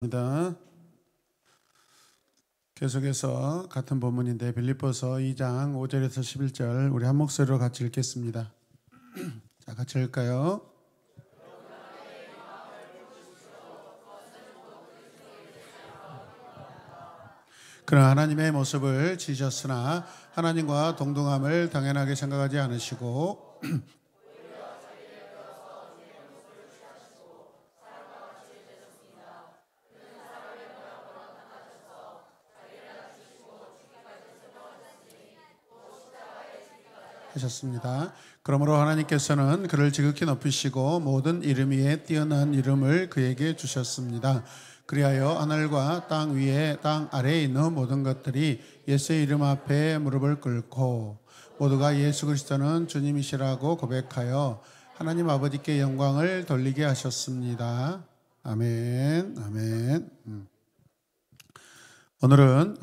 입니다. 계속해서 같은 본문인데 빌립보서 2장 5절에서 11절 우리 한 목소리로 같이 읽겠습니다. 자, 같이 읽을까요? 그러나 하나님의 모습을 지셨으나 하나님과 동등함을 당연하게 생각하지 않으시고 하셨습니다. 그러므로 하나님께서는 그를 지극히 높이시고 모든 이름 위에 뛰어난 이름을 그에게 주셨습니다. 그리하여 하늘과 땅 위에 땅 아래에 있는 모든 것들이 예수의 이름 앞에 무릎을 꿇고 모두가 예수 그리스도는 주님이시라고 고백하여 하나님 아버지께 영광을 돌리게 하셨습니다. 아멘. 아멘. 오늘은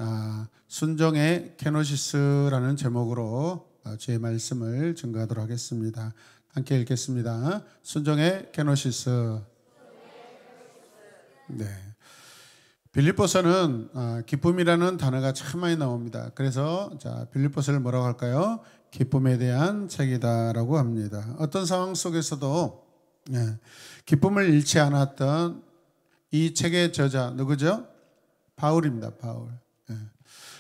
순종의 케노시스라는 제목으로 주의 말씀을 증거하도록 하겠습니다. 함께 읽겠습니다. 순종의 케노시스. 네. 빌립보서는 기쁨이라는 단어가 참 많이 나옵니다. 그래서 빌립보서를 뭐라고 할까요? 기쁨에 대한 책이다라고 합니다. 어떤 상황 속에서도 기쁨을 잃지 않았던 이 책의 저자 누구죠? 바울입니다. 바울.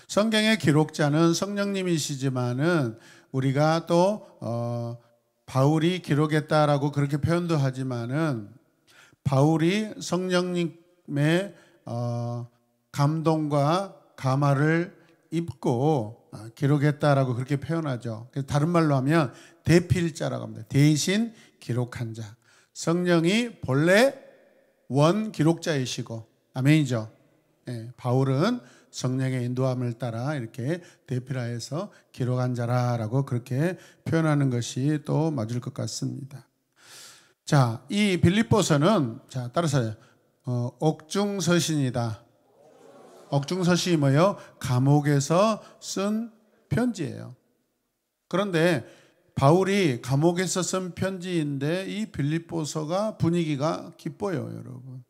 성경의 기록자는 성령님이시지만은 우리가 또 바울이 기록했다라고 그렇게 표현도 하지만은 바울이 성령님의 감동과 감화를 입고 기록했다라고 그렇게 표현하죠. 그래서 다른 말로 하면 대필자라고 합니다. 대신 기록한 자. 성령이 본래 원 기록자이시고 아멘이죠. 바울은 성령의 인도함을 따라 이렇게 대필하여서 기록한 자라라고 그렇게 표현하는 것이 또 맞을 것 같습니다. 자, 이 빌립보서는 따라서 옥중서신이다. 옥중서신이 뭐예요? 감옥에서 쓴 편지예요. 그런데 바울이 감옥에서 쓴 편지인데 이 빌립보서가 분위기가 기뻐요, 여러분.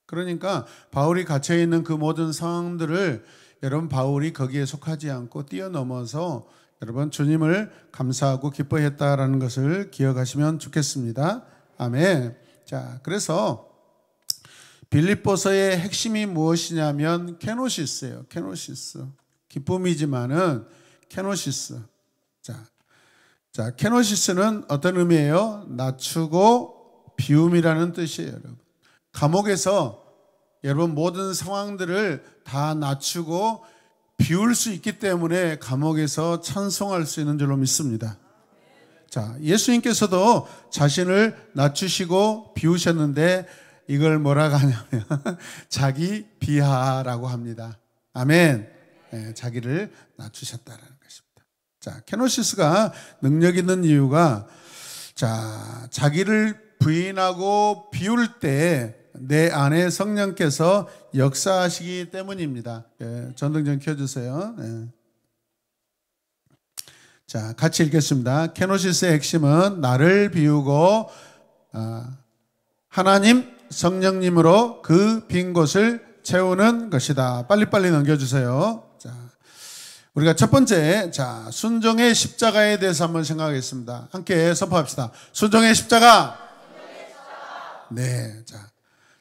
그러니까 바울이 갇혀 있는 그 모든 상황들을 여러분 바울이 거기에 속하지 않고 뛰어넘어서 여러분 주님을 감사하고 기뻐했다라는 것을 기억하시면 좋겠습니다. 아멘. 자, 그래서 빌립보서의 핵심이 무엇이냐면 케노시스예요. 케노시스. 기쁨이지만은 케노시스. 자, 케노시스는 어떤 의미예요? 낮추고 비움이라는 뜻이에요, 여러분. 감옥에서 여러분 모든 상황들을 다 낮추고 비울 수 있기 때문에 감옥에서 찬송할 수 있는 줄로 믿습니다. 자, 예수님께서도 자신을 낮추시고 비우셨는데 이걸 뭐라고 하냐면 자기 비하라고 합니다. 아멘. 자기를 낮추셨다는 것입니다. 자, 케노시스가 능력 있는 이유가 자기를 부인하고 비울 때 내 안에 성령께서 역사하시기 때문입니다. 전등 좀 켜주세요. 자, 같이 읽겠습니다. 케노시스의 핵심은 나를 비우고 하나님 성령님으로 그 빈 곳을 채우는 것이다. 빨리빨리 넘겨주세요. 자, 우리가 첫 번째, 순종의 십자가에 대해서 한번 생각하겠습니다. 함께 선포합시다. 순종의 십자가. 네,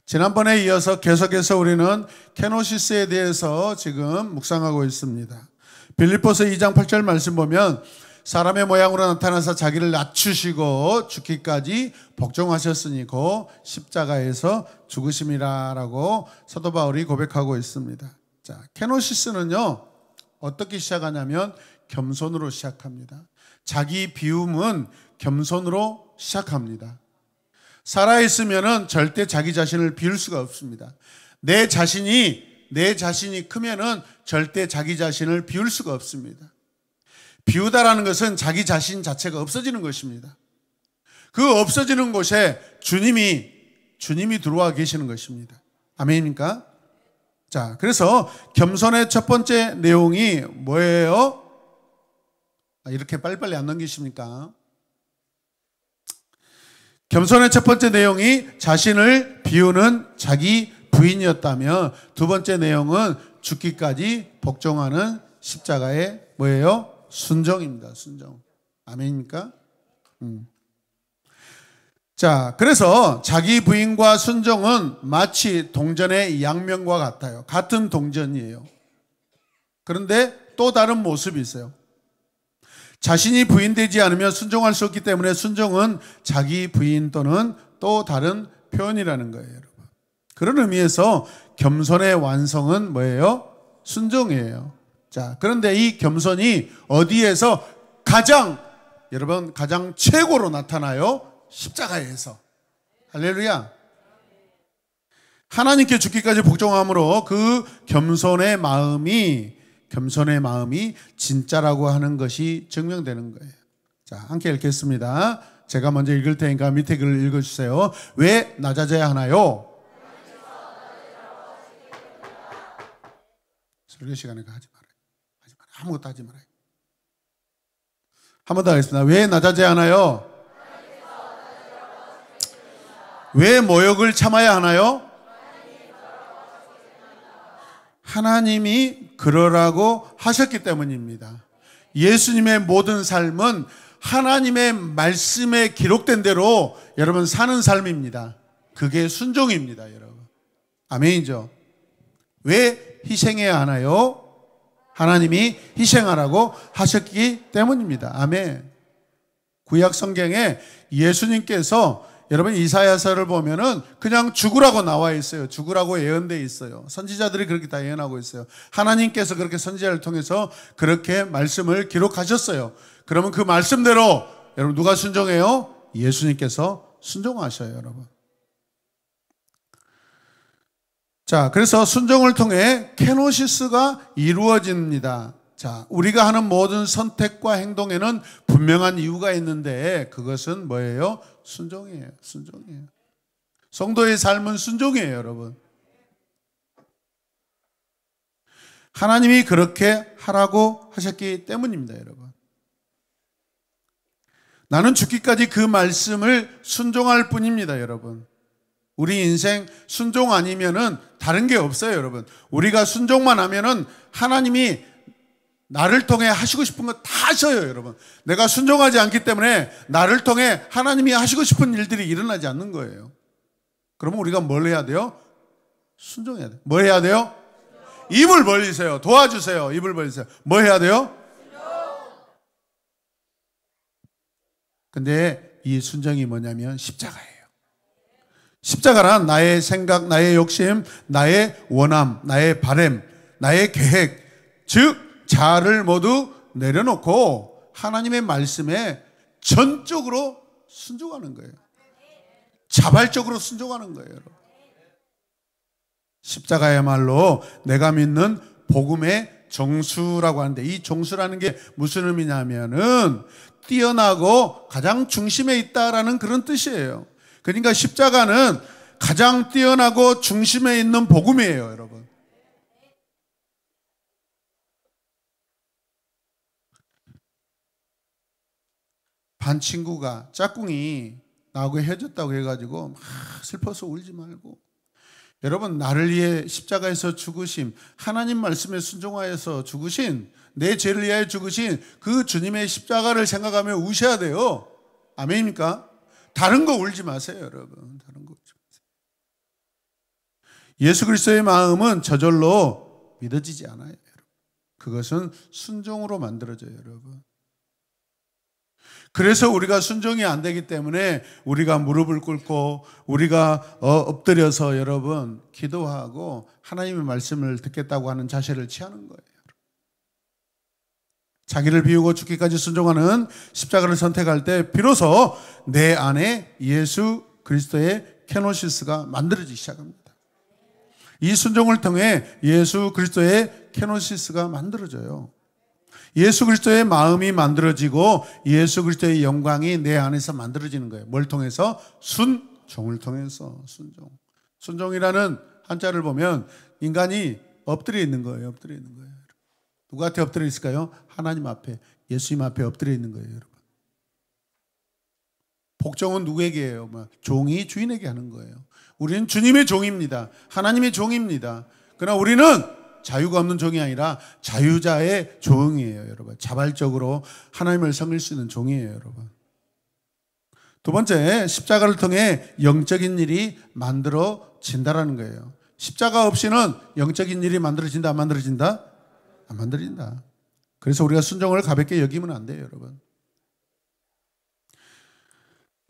지난번에 이어서 계속해서 우리는 케노시스에 대해서 지금 묵상하고 있습니다. 빌립보서 2장 8절 말씀 보면 사람의 모양으로 나타나서 자기를 낮추시고 죽기까지 복종하셨으니 곧 십자가에서 죽으심이라라고 사도 바울이 고백하고 있습니다. 자, 케노시스는요 어떻게 시작하냐면 겸손으로 시작합니다. 자기 비움은 겸손으로 시작합니다. 살아있으면은 절대 자기 자신을 비울 수가 없습니다. 내 자신이 크면은 절대 자기 자신을 비울 수가 없습니다. 비우다라는 것은 자기 자신 자체가 없어지는 것입니다. 그 없어지는 곳에 주님이 들어와 계시는 것입니다. 아멘입니까? 자, 그래서 겸손의 첫 번째 내용이 뭐예요? 이렇게 빨리빨리 안 넘기십니까? 겸손의 첫 번째 내용이 자신을 비우는 자기 부인이었다면 두 번째 내용은 죽기까지 복종하는 십자가의 뭐예요? 순종입니다. 순종. 아멘입니까? 자, 그래서 자기 부인과 순종은 마치 동전의 양면과 같아요. 같은 동전이에요. 그런데 또 다른 모습이 있어요. 자신이 부인되지 않으면 순종할 수 없기 때문에 순종은 자기 부인 또는 또 다른 표현이라는 거예요, 여러분. 그런 의미에서 겸손의 완성은 뭐예요? 순종이에요. 자, 그런데 이 겸손이 어디에서 여러분 가장 최고로 나타나요? 십자가에서. 할렐루야. 하나님께 죽기까지 복종함으로 그 겸손의 마음이 진짜라고 하는 것이 증명되는 거예요. 자, 함께 읽겠습니다. 제가 먼저 읽을 테니까 밑에 글을 읽어주세요. 왜 낮아져야 하나요? 설교 시간에 하지 말아요. 아무것도 하지 말아요. 한 번 더 하겠습니다. 왜 낮아져야 하나요? 왜 모욕을 참아야 하나요? 하나님이 그러라고 하셨기 때문입니다. 예수님의 모든 삶은 하나님의 말씀에 기록된 대로 여러분 사는 삶입니다. 그게 순종입니다, 여러분. 아멘이죠. 왜 희생해야 하나요? 하나님이 희생하라고 하셨기 때문입니다. 아멘. 구약 성경에 예수님께서 여러분 이사야서를 보면은 그냥 죽으라고 나와 있어요. 죽으라고 예언되어 있어요. 선지자들이 그렇게 다 예언하고 있어요. 하나님께서 그렇게 선지자를 통해서 그렇게 말씀을 기록하셨어요. 그러면 그 말씀대로 여러분 누가 순종해요? 예수님께서 순종하셔요, 여러분. 자, 그래서 순종을 통해 케노시스가 이루어집니다. 자, 우리가 하는 모든 선택과 행동에는 분명한 이유가 있는데 그것은 뭐예요? 순종이에요. 순종이에요. 성도의 삶은 순종이에요, 여러분. 하나님이 그렇게 하라고 하셨기 때문입니다, 여러분. 나는 죽기까지 그 말씀을 순종할 뿐입니다, 여러분. 우리 인생 순종 아니면은 다른 게 없어요, 여러분. 우리가 순종만 하면은 하나님이 나를 통해 하시고 싶은 거 다 하셔요, 여러분. 내가 순종하지 않기 때문에 나를 통해 하나님이 하시고 싶은 일들이 일어나지 않는 거예요. 그러면 우리가 뭘 해야 돼요? 순종해야 돼요. 뭘 해야 돼요? 입을 벌리세요. 도와주세요. 입을 벌리세요. 뭐 해야 돼요? 근데 이 순종이 뭐냐면 십자가예요. 십자가란 나의 생각, 나의 욕심, 나의 원함, 나의 바람, 나의 계획, 즉 자아를 모두 내려놓고 하나님의 말씀에 전적으로 순종하는 거예요. 자발적으로 순종하는 거예요, 여러분. 십자가야말로 내가 믿는 복음의 정수라고 하는데, 이 정수라는 게 무슨 의미냐면은 뛰어나고 가장 중심에 있다라는 그런 뜻이에요. 그러니까 십자가는 가장 뛰어나고 중심에 있는 복음이에요, 여러분. 반 친구가 짝꿍이 나하고 헤어졌다고 해가지고 막 슬퍼서 울지 말고, 여러분, 나를 위해 십자가에서 죽으심, 하나님 말씀에 순종하여서 죽으신, 내 죄를 위하여 죽으신 그 주님의 십자가를 생각하며 우셔야 돼요. 아멘입니까? 다른 거 울지 마세요, 여러분. 다른 거 울지 마세요. 예수 그리스도의 마음은 저절로 믿어지지 않아요, 여러분. 그것은 순종으로 만들어져요, 여러분. 그래서 우리가 순종이 안 되기 때문에 우리가 무릎을 꿇고 우리가 엎드려서 여러분 기도하고 하나님의 말씀을 듣겠다고 하는 자세를 취하는 거예요. 자기를 비우고 죽기까지 순종하는 십자가를 선택할 때 비로소 내 안에 예수 그리스도의 케노시스가 만들어지기 시작합니다. 이 순종을 통해 예수 그리스도의 케노시스가 만들어져요. 예수 그리스도의 마음이 만들어지고 예수 그리스도의 영광이 내 안에서 만들어지는 거예요. 뭘 통해서? 순종을 통해서. 순종이라는 한자를 보면 인간이 엎드려 있는 거예요. 엎드려 있는 거예요. 누구한테 엎드려 있을까요? 하나님 앞에, 예수님 앞에 엎드려 있는 거예요, 여러분. 복종은 누구에게 해요? 종이 주인에게 하는 거예요. 우리는 주님의 종입니다. 하나님의 종입니다. 그러나 우리는 자유가 없는 종이 아니라 자유자의 종이에요, 여러분. 자발적으로 하나님을 섬길 수 있는 종이에요, 여러분. 두 번째, 십자가를 통해 영적인 일이 만들어진다라는 거예요. 십자가 없이는 영적인 일이 만들어진다, 안 만들어진다? 안 만들어진다. 그래서 우리가 순종을 가볍게 여기면 안 돼요, 여러분.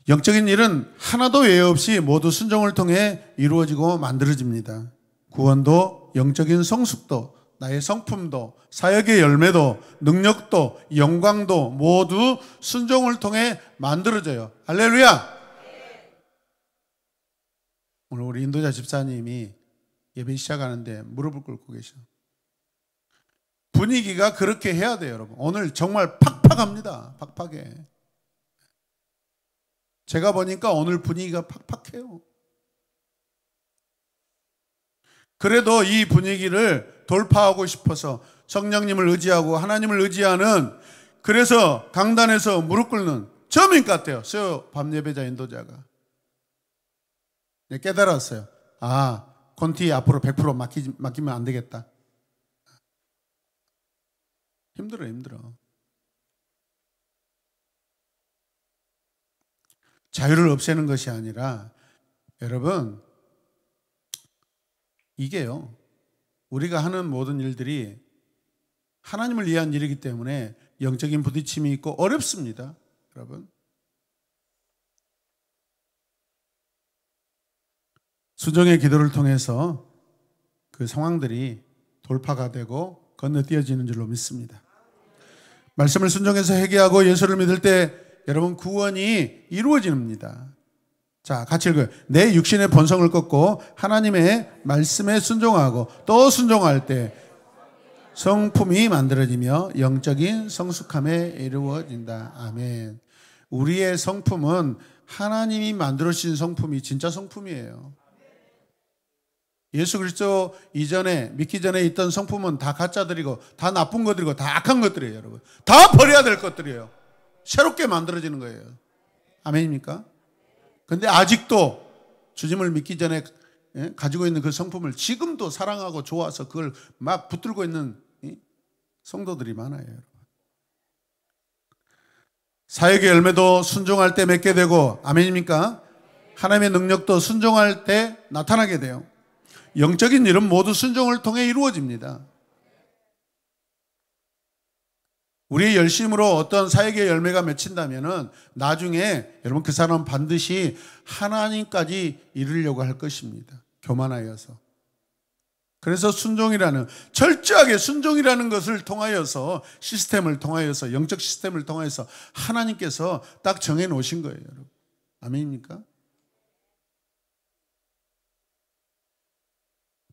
영적인 일은 하나도 외에 없이 모두 순종을 통해 이루어지고 만들어집니다. 구원도, 영적인 성숙도, 나의 성품도, 사역의 열매도, 능력도, 영광도 모두 순종을 통해 만들어져요. 할렐루야! 오늘 우리 인도자 집사님이 예배 시작하는데 무릎을 꿇고 계셔. 분위기가 그렇게 해야 돼요, 여러분. 오늘 정말 팍팍합니다. 팍팍해. 제가 보니까 오늘 분위기가 팍팍해요. 그래도 이 분위기를 돌파하고 싶어서 성령님을 의지하고 하나님을 의지하는, 그래서 강단에서 무릎 꿇는 저민 같아요. 수요 밤 예배자 인도자가. 깨달았어요. 아, 콘티 앞으로 100% 맡기면 안 되겠다. 힘들어. 자유를 없애는 것이 아니라, 여러분, 이게요, 우리가 하는 모든 일들이 하나님을 위한 일이기 때문에 영적인 부딪힘이 있고 어렵습니다, 여러분. 순종의 기도를 통해서 그 상황들이 돌파가 되고 건너뛰어지는 줄로 믿습니다. 말씀을 순종해서 회개하고 예수를 믿을 때 여러분 구원이 이루어집니다. 자, 같이 읽어요. 내 육신의 본성을 꺾고 하나님의 말씀에 순종하고 또 순종할 때 성품이 만들어지며 영적인 성숙함에 이루어진다. 아멘. 우리의 성품은 하나님이 만들어주신 성품이 진짜 성품이에요. 예수 그리스도 이전에, 믿기 전에 있던 성품은 다 가짜들이고 다 나쁜 것들이고 다 악한 것들이에요, 여러분. 다 버려야 될 것들이에요. 새롭게 만들어지는 거예요. 아멘입니까? 근데 아직도 주님을 믿기 전에 가지고 있는 그 성품을 지금도 사랑하고 좋아서 그걸 막 붙들고 있는 성도들이 많아요, 여러분. 사역의 열매도 순종할 때 맺게 되고, 아멘입니까? 하나님의 능력도 순종할 때 나타나게 돼요. 영적인 일은 모두 순종을 통해 이루어집니다. 우리의 열심으로 어떤 사역의 열매가 맺힌다면은 나중에 여러분 그 사람은 반드시 하나님까지 이르려고 할 것입니다. 교만하여서. 그래서 순종이라는, 철저하게 순종이라는 것을 통하여서, 시스템을 통하여서, 영적 시스템을 통하여서 하나님께서 딱 정해 놓으신 거예요, 여러분. 아멘입니까?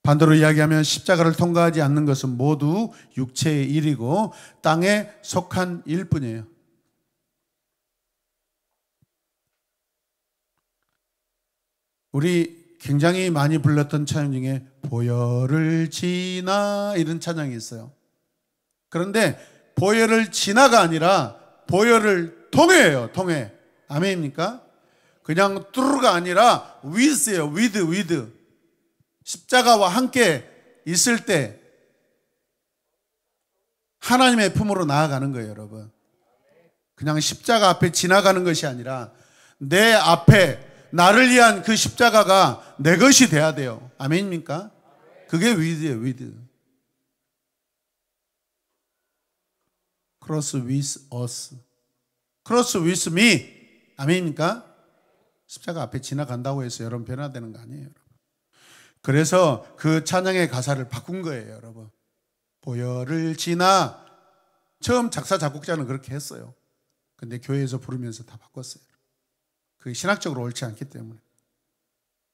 반대로 이야기하면 십자가를 통과하지 않는 것은 모두 육체의 일이고 땅에 속한 일뿐이에요. 우리 굉장히 많이 불렀던 찬양 중에 보혈을 지나 이런 찬양이 있어요. 그런데 보혈을 지나가 아니라 보혈을 통해예요. 통해. 아멘입니까? 그냥 뚜루가 아니라 with예요. with. 십자가와 함께 있을 때 하나님의 품으로 나아가는 거예요, 여러분. 그냥 십자가 앞에 지나가는 것이 아니라 내 앞에 나를 위한 그 십자가가 내 것이 돼야 돼요. 아멘입니까? 그게 with예요, with. Cross with us. Cross with me. 아멘입니까? 십자가 앞에 지나간다고 해서 여러분 변화되는 거 아니에요, 여러분. 그래서 그 찬양의 가사를 바꾼 거예요, 여러분. 보혈을 지나. 처음 작사 작곡자는 그렇게 했어요. 근데 교회에서 부르면서 다 바꿨어요. 그게 신학적으로 옳지 않기 때문에.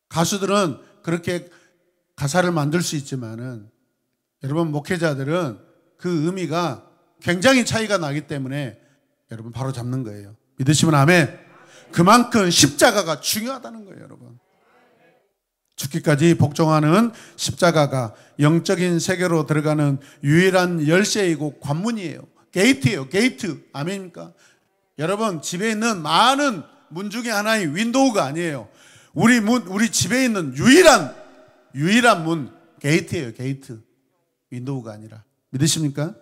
가수들은 그렇게 가사를 만들 수 있지만은 여러분 목회자들은 그 의미가 굉장히 차이가 나기 때문에 여러분 바로 잡는 거예요. 믿으시면 아멘. 그만큼 십자가가 중요하다는 거예요, 여러분. 죽기까지 복종하는 십자가가 영적인 세계로 들어가는 유일한 열쇠이고 관문이에요. 게이트예요. 게이트. 아멘입니까? 여러분 집에 있는 많은 문 중에 하나인 윈도우가 아니에요. 우리 집에 있는 유일한 문, 게이트예요. 게이트. 윈도우가 아니라. 믿으십니까?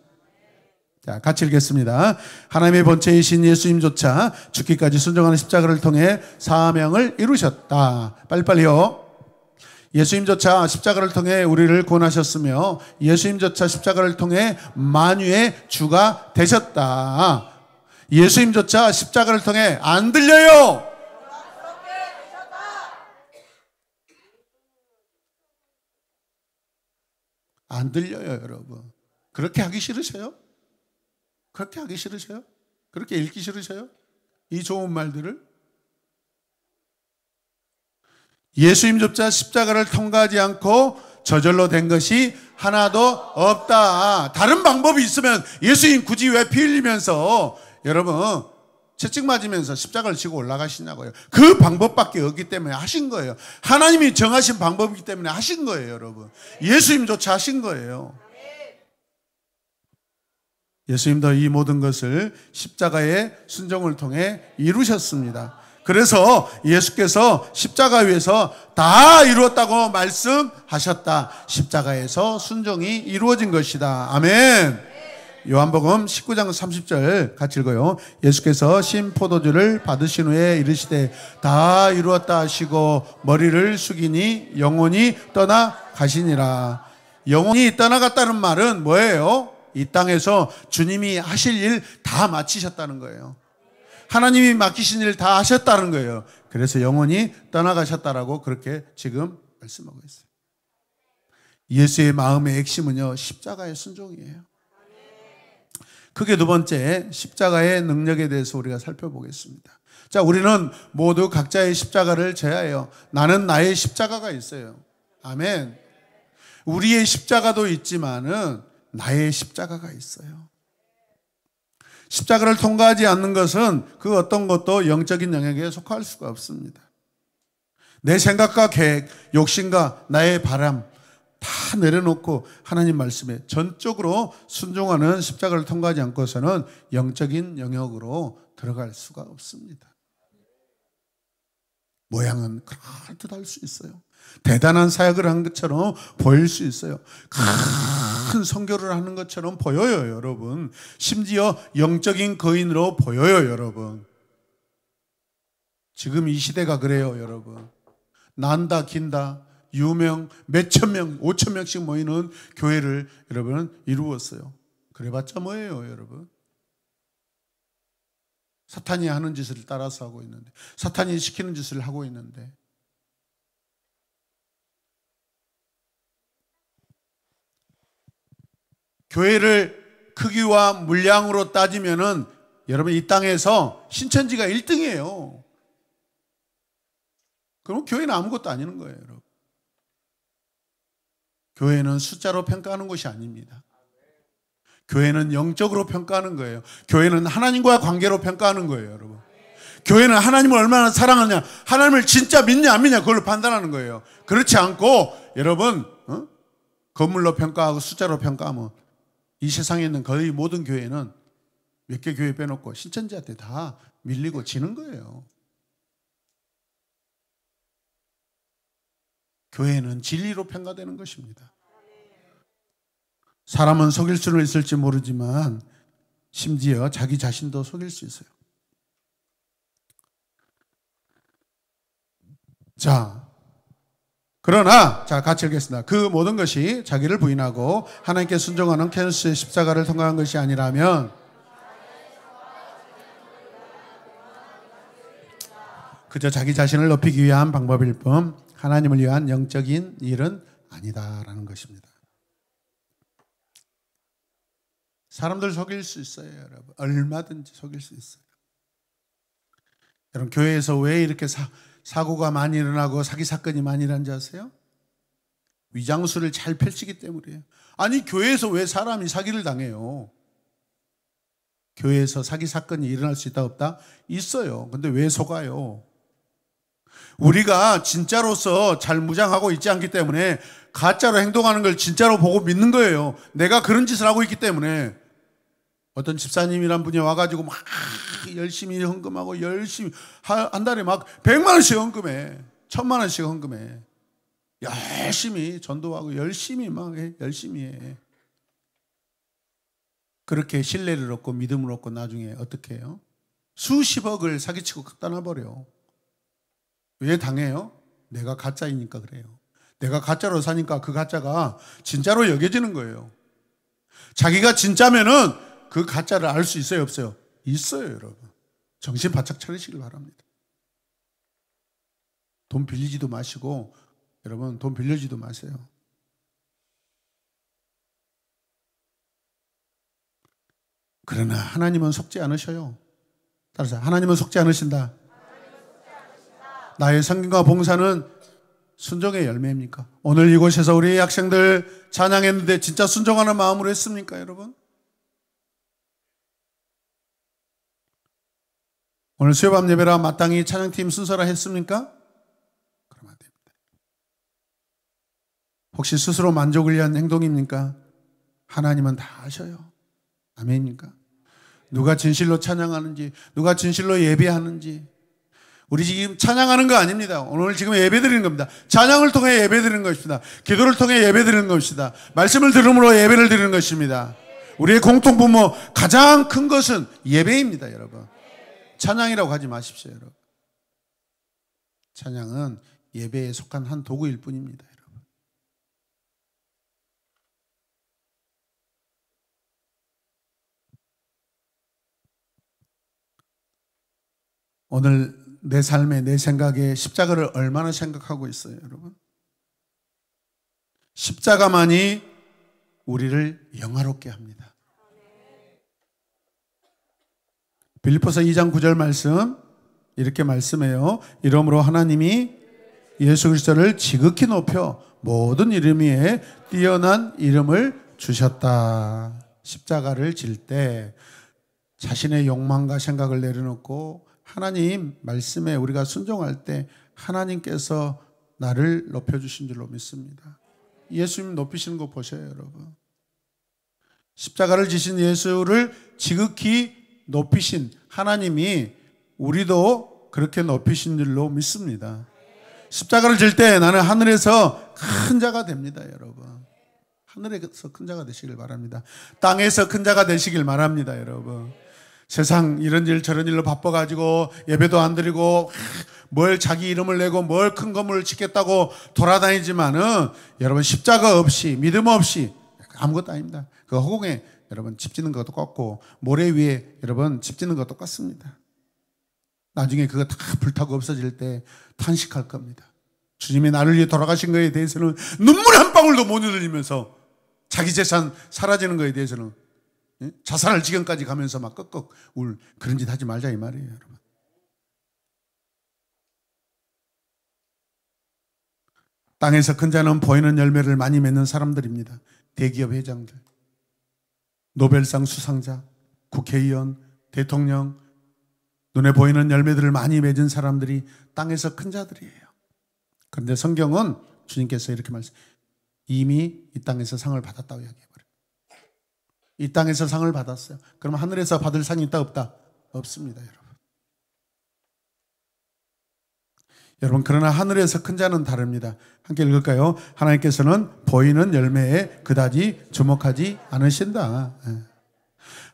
자, 같이 읽겠습니다. 하나님의 본체이신 예수님조차 죽기까지 순종하는 십자가를 통해 사명을 이루셨다. 빨리빨리요. 예수님조차 십자가를 통해 우리를 구원하셨으며 예수님조차 십자가를 통해 만유의 주가 되셨다. 예수님조차 십자가를 통해 안 들려요. 안 들려요, 여러분. 그렇게 하기 싫으세요? 그렇게 하기 싫으세요? 그렇게 읽기 싫으세요? 이 좋은 말들을? 예수님조차 십자가를 통과하지 않고 저절로 된 것이 하나도 없다. 다른 방법이 있으면 예수님 굳이 왜 피 흘리면서 여러분 채찍 맞으면서 십자가를 지고 올라가시냐고요. 그 방법밖에 없기 때문에 하신 거예요. 하나님이 정하신 방법이기 때문에 하신 거예요, 여러분. 예수님조차 하신 거예요. 예수님도 이 모든 것을 십자가의 순종을 통해 이루셨습니다. 그래서 예수께서 십자가 위에서 다 이루었다고 말씀하셨다. 십자가에서 순종이 이루어진 것이다. 아멘. 요한복음 19장 30절 같이 읽어요. 예수께서 신 포도주를 받으신 후에 이르시되 다 이루었다 하시고 머리를 숙이니 영혼이 떠나가시니라. 영혼이 떠나갔다는 말은 뭐예요? 이 땅에서 주님이 하실 일 다 마치셨다는 거예요. 하나님이 맡기신 일 다 하셨다는 거예요. 그래서 영혼이 떠나가셨다라고 그렇게 지금 말씀하고 있어요. 예수의 마음의 핵심은요, 십자가의 순종이에요. 크게 두 번째, 십자가의 능력에 대해서 우리가 살펴보겠습니다. 자, 우리는 모두 각자의 십자가를 져야 해요. 나는 나의 십자가가 있어요. 아멘. 우리의 십자가도 있지만은 나의 십자가가 있어요. 십자가를 통과하지 않는 것은 그 어떤 것도 영적인 영역에 속할 수가 없습니다. 내 생각과 계획, 욕심과 나의 바람 다 내려놓고 하나님 말씀에 전적으로 순종하는 십자가를 통과하지 않고서는 영적인 영역으로 들어갈 수가 없습니다. 모양은 그럴듯할 수 있어요. 대단한 사역을 한 것처럼 보일 수 있어요. 큰 선교를 하는 것처럼 보여요, 여러분. 심지어 영적인 거인으로 보여요, 여러분. 지금 이 시대가 그래요, 여러분. 난다 긴다 유명 몇천 명, 5천 명씩 모이는 교회를 여러분 이루었어요. 그래봤자 뭐예요, 여러분? 사탄이 하는 짓을 따라서 하고 있는데, 사탄이 시키는 짓을 하고 있는데, 교회를 크기와 물량으로 따지면은 여러분 이 땅에서 신천지가 1등이에요. 그럼 교회는 아무것도 아니는 거예요, 여러분. 교회는 숫자로 평가하는 것이 아닙니다. 교회는 영적으로 평가하는 거예요. 교회는 하나님과의 관계로 평가하는 거예요, 여러분. 교회는 하나님을 얼마나 사랑하냐, 하나님을 진짜 믿냐 안 믿냐 그걸로 판단하는 거예요. 그렇지 않고 여러분 건물로 평가하고 숫자로 평가하면 이 세상에 있는 거의 모든 교회는 몇 개 교회 빼놓고 신천지한테 다 밀리고 지는 거예요. 교회는 진리로 평가되는 것입니다. 사람은 속일 수는 있을지 모르지만 심지어 자기 자신도 속일 수 있어요. 자, 그러나 자 같이 읽겠습니다. 그 모든 것이 자기를 부인하고 하나님께 순종하는 그리스도의 십자가를 통과한 것이 아니라면 그저 자기 자신을 높이기 위한 방법일 뿐 하나님을 위한 영적인 일은 아니다라는 것입니다. 사람들 속일 수 있어요, 여러분. 얼마든지 속일 수 있어요. 여러분, 교회에서 왜 이렇게 사고가 많이 일어나고 사기 사건이 많이 일어난지 아세요? 위장술을 잘 펼치기 때문이에요. 아니, 교회에서 왜 사람이 사기를 당해요? 교회에서 사기 사건이 일어날 수 있다 없다? 있어요. 근데 왜 속아요? 우리가 진짜로서 잘 무장하고 있지 않기 때문에 가짜로 행동하는 걸 진짜로 보고 믿는 거예요. 내가 그런 짓을 하고 있기 때문에. 어떤 집사님이란 분이 와가지고 막 열심히 헌금하고 열심히 한 달에 막 100만 원씩 헌금해. 1000만 원씩 헌금해. 열심히 전도하고 열심히 막 해. 열심히 해. 그렇게 신뢰를 얻고 믿음을 얻고 나중에 어떻게 해요? 수십억을 사기치고 갖다 놔버려. 왜 당해요? 내가 가짜이니까 그래요. 내가 가짜로 사니까 그 가짜가 진짜로 여겨지는 거예요. 자기가 진짜면은 그 가짜를 알 수 있어요, 없어요? 있어요, 여러분. 정신 바짝 차리시길 바랍니다. 돈 빌리지도 마시고, 여러분, 돈 빌려지도 마세요. 그러나 하나님은 속지 않으셔요. 따라서 하나님은 속지 않으신다. 나의 성경과 봉사는 순종의 열매입니까? 오늘 이곳에서 우리 학생들 찬양했는데 진짜 순종하는 마음으로 했습니까, 여러분? 오늘 수요밤 예배라 마땅히 찬양팀 순서라 했습니까? 그러면 안 됩니다. 혹시 스스로 만족을 위한 행동입니까? 하나님은 다 아셔요. 아멘입니까? 누가 진실로 찬양하는지, 누가 진실로 예배하는지. 우리 지금 찬양하는 거 아닙니다. 오늘 지금 예배 드리는 겁니다. 찬양을 통해 예배 드리는 것입니다. 기도를 통해 예배 드리는 것입니다. 말씀을 들음으로 예배를 드리는 것입니다. 우리의 공통분모 가장 큰 것은 예배입니다, 여러분. 찬양이라고 하지 마십시오, 여러분. 찬양은 예배에 속한 한 도구일 뿐입니다, 여러분. 오늘 내 삶에, 내 생각에 십자가를 얼마나 생각하고 있어요, 여러분? 십자가만이 우리를 영화롭게 합니다. 빌립보서 2장 9절 말씀 이렇게 말씀해요. 이러므로 하나님이 예수 그리스도를 지극히 높여 모든 이름 위에 뛰어난 이름을 주셨다. 십자가를 질 때 자신의 욕망과 생각을 내려놓고 하나님 말씀에 우리가 순종할 때 하나님께서 나를 높여주신 줄로 믿습니다. 예수님 높이시는 거 보셔요, 여러분. 십자가를 지신 예수를 지극히 높이신 하나님이 우리도 그렇게 높이신 줄로 믿습니다. 십자가를 질 때 나는 하늘에서 큰 자가 됩니다, 여러분. 하늘에서 큰 자가 되시길 바랍니다. 땅에서 큰 자가 되시길 바랍니다, 여러분. 세상 이런 일 저런 일로 바빠가지고 예배도 안 드리고 뭘 자기 이름을 내고 뭘 큰 건물을 짓겠다고 돌아다니지만은 여러분 십자가 없이 믿음 없이 아무것도 아닙니다. 그 허공에 여러분 집 짓는 것도 똑같고 모래 위에 여러분 집 짓는 것도 똑같습니다. 나중에 그거 다 불타고 없어질 때 탄식할 겁니다. 주님이 나를 위해 돌아가신 것에 대해서는 눈물 한 방울도 못 흘리면서 자기 재산 사라지는 것에 대해서는 자살할 지경까지 가면서 막 꺽꺽 울 그런 짓 하지 말자 이 말이에요, 여러분. 땅에서 큰 자는 보이는 열매를 많이 맺는 사람들입니다. 대기업 회장들, 노벨상 수상자, 국회의원, 대통령, 눈에 보이는 열매들을 많이 맺은 사람들이 땅에서 큰 자들이에요. 그런데 성경은 주님께서 이렇게 이미 이 땅에서 상을 받았다고 이야기해버려요. 이 땅에서 상을 받았어요. 그럼 하늘에서 받을 상이 있다 없다? 없습니다, 여러분. 여러분 그러나 하늘에서 큰 자는 다릅니다. 함께 읽을까요? 하나님께서는 보이는 열매에 그다지 주목하지 않으신다.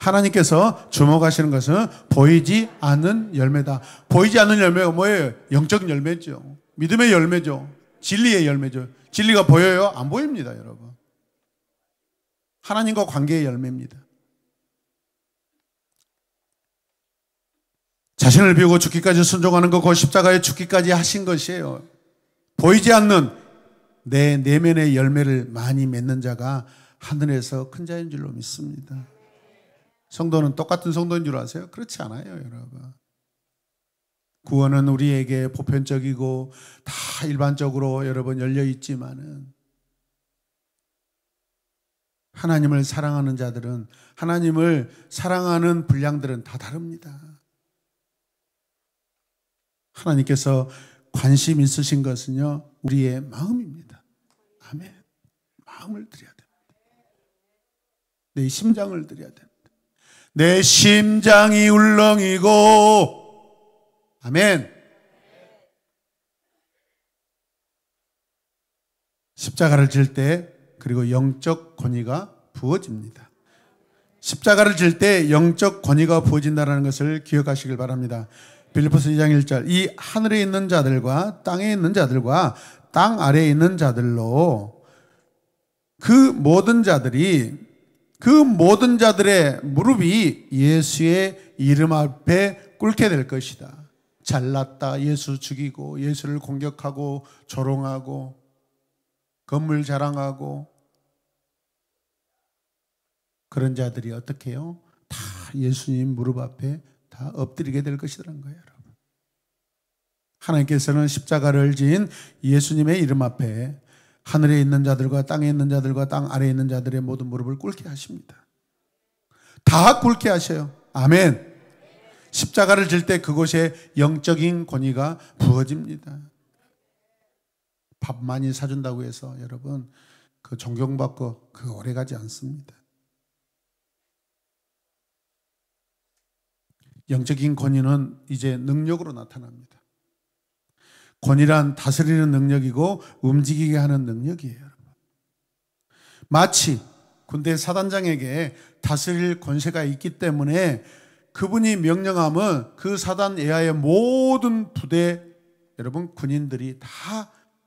하나님께서 주목하시는 것은 보이지 않는 열매다. 보이지 않는 열매가 뭐예요? 영적 열매죠. 믿음의 열매죠. 진리의 열매죠. 진리가 보여요? 안 보입니다, 여러분. 하나님과 관계의 열매입니다. 자신을 비우고 죽기까지 순종하는 것, 그 십자가에 죽기까지 하신 것이에요. 보이지 않는 내 내면의 열매를 많이 맺는 자가 하늘에서 큰 자인 줄로 믿습니다. 성도는 똑같은 성도인 줄 아세요? 그렇지 않아요, 여러분. 구원은 우리에게 보편적이고 다 일반적으로 여러분 열려 있지만은 하나님을 사랑하는 자들은, 하나님을 사랑하는 분량들은 다 다릅니다. 하나님께서 관심 있으신 것은요, 우리의 마음입니다. 아멘. 마음을 드려야 됩니다. 내 심장을 드려야 됩니다. 내 심장이 울렁이고. 아멘. 십자가를 질 때 그리고 영적 권위가 부어집니다. 십자가를 질 때 영적 권위가 부어진다는 것을 기억하시길 바랍니다. 빌립보서 2장 1절, 이 하늘에 있는 자들과 땅에 있는 자들과 땅 아래에 있는 자들로 그 모든 자들의 무릎이 예수의 이름 앞에 꿇게 될 것이다. 잘났다, 예수 죽이고 예수를 공격하고 조롱하고 건물 자랑하고 그런 자들이 어떻게 해요? 다 예수님 무릎 앞에 다 엎드리게 될 것이라는 거예요, 여러분. 하나님께서는 십자가를 진 예수님의 이름 앞에 하늘에 있는 자들과 땅에 있는 자들과 땅 아래에 있는 자들의 모든 무릎을 꿇게 하십니다. 다 꿇게 하셔요. 아멘. 십자가를 질 때 그곳에 영적인 권위가 부어집니다. 밥 많이 사준다고 해서 여러분 그 존경받고 그 오래 가지 않습니다. 영적인 권위는 이제 능력으로 나타납니다. 권위란 다스리는 능력이고 움직이게 하는 능력이에요, 여러분. 마치 군대 사단장에게 다스릴 권세가 있기 때문에 그분이 명령하면 그 사단 예하의 모든 부대, 여러분 군인들이 다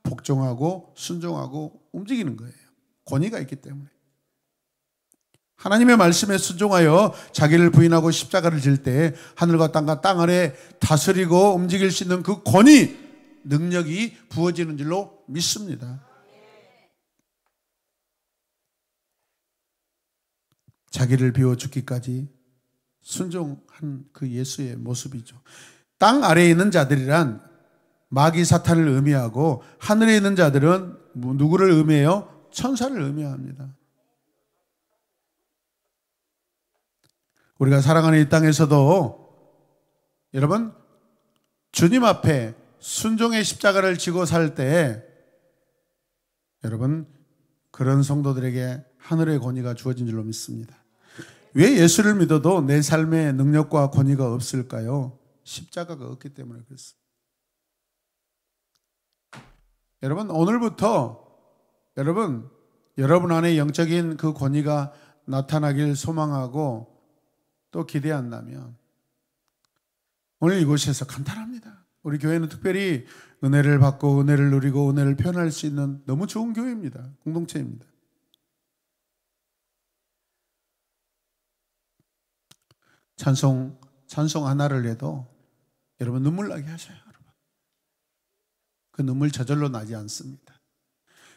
복종하고 순종하고 움직이는 거예요. 권위가 있기 때문에. 하나님의 말씀에 순종하여 자기를 부인하고 십자가를 질 때 하늘과 땅과 땅 아래 다스리고 움직일 수 있는 그 권위, 능력이 부어지는 줄로 믿습니다. 자기를 비워 죽기까지 순종한 그 예수의 모습이죠. 땅 아래에 있는 자들이란 마귀 사탄을 의미하고 하늘에 있는 자들은 누구를 의미해요? 천사를 의미합니다. 우리가 살아가는 이 땅에서도 여러분 주님 앞에 순종의 십자가를 지고 살 때 여러분 그런 성도들에게 하늘의 권위가 주어진 줄로 믿습니다. 왜 예수를 믿어도 내 삶에 능력과 권위가 없을까요? 십자가가 없기 때문에 그렇습니다. 여러분 오늘부터 여러분 안에 영적인 그 권위가 나타나길 소망하고 또 기대한다면 오늘 이곳에서 간단합니다. 우리 교회는 특별히 은혜를 받고 은혜를 누리고 은혜를 표현할 수 있는 너무 좋은 교회입니다. 공동체입니다. 찬송 하나를 해도 여러분 눈물 나게 하셔요. 여러분. 그 눈물 저절로 나지 않습니다.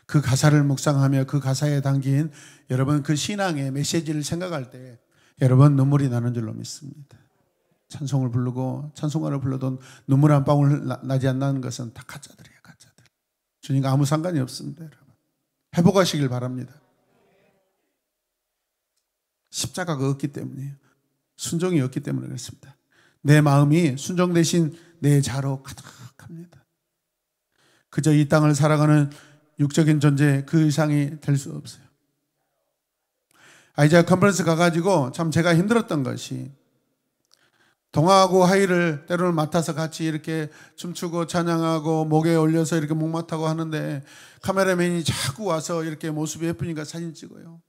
그 가사를 묵상하며 그 가사에 담긴 여러분 그 신앙의 메시지를 생각할 때 여러분 눈물이 나는 줄로 믿습니다. 찬송을 부르고 찬송가를 불러도 눈물 한 방울 나지 않는 것은 다 가짜들이에요. 가짜들. 주님과 아무 상관이 없습니다. 여러분. 회복하시길 바랍니다. 십자가가 없기 때문이에요. 순종이 없기 때문에 그렇습니다. 내 마음이 순종 대신 내 자로 가득합니다. 그저 이 땅을 살아가는 육적인 존재 그 이상이 될 수 없어요. 아이자야 컨퍼런스 가가지고 참 제가 힘들었던 것이 동아하고 하이를 때로는 맡아서 같이 이렇게 춤추고 찬양하고 목에 올려서 이렇게 목마타고 하는데 카메라맨이 자꾸 와서 이렇게 모습이 예쁘니까 사진 찍어요.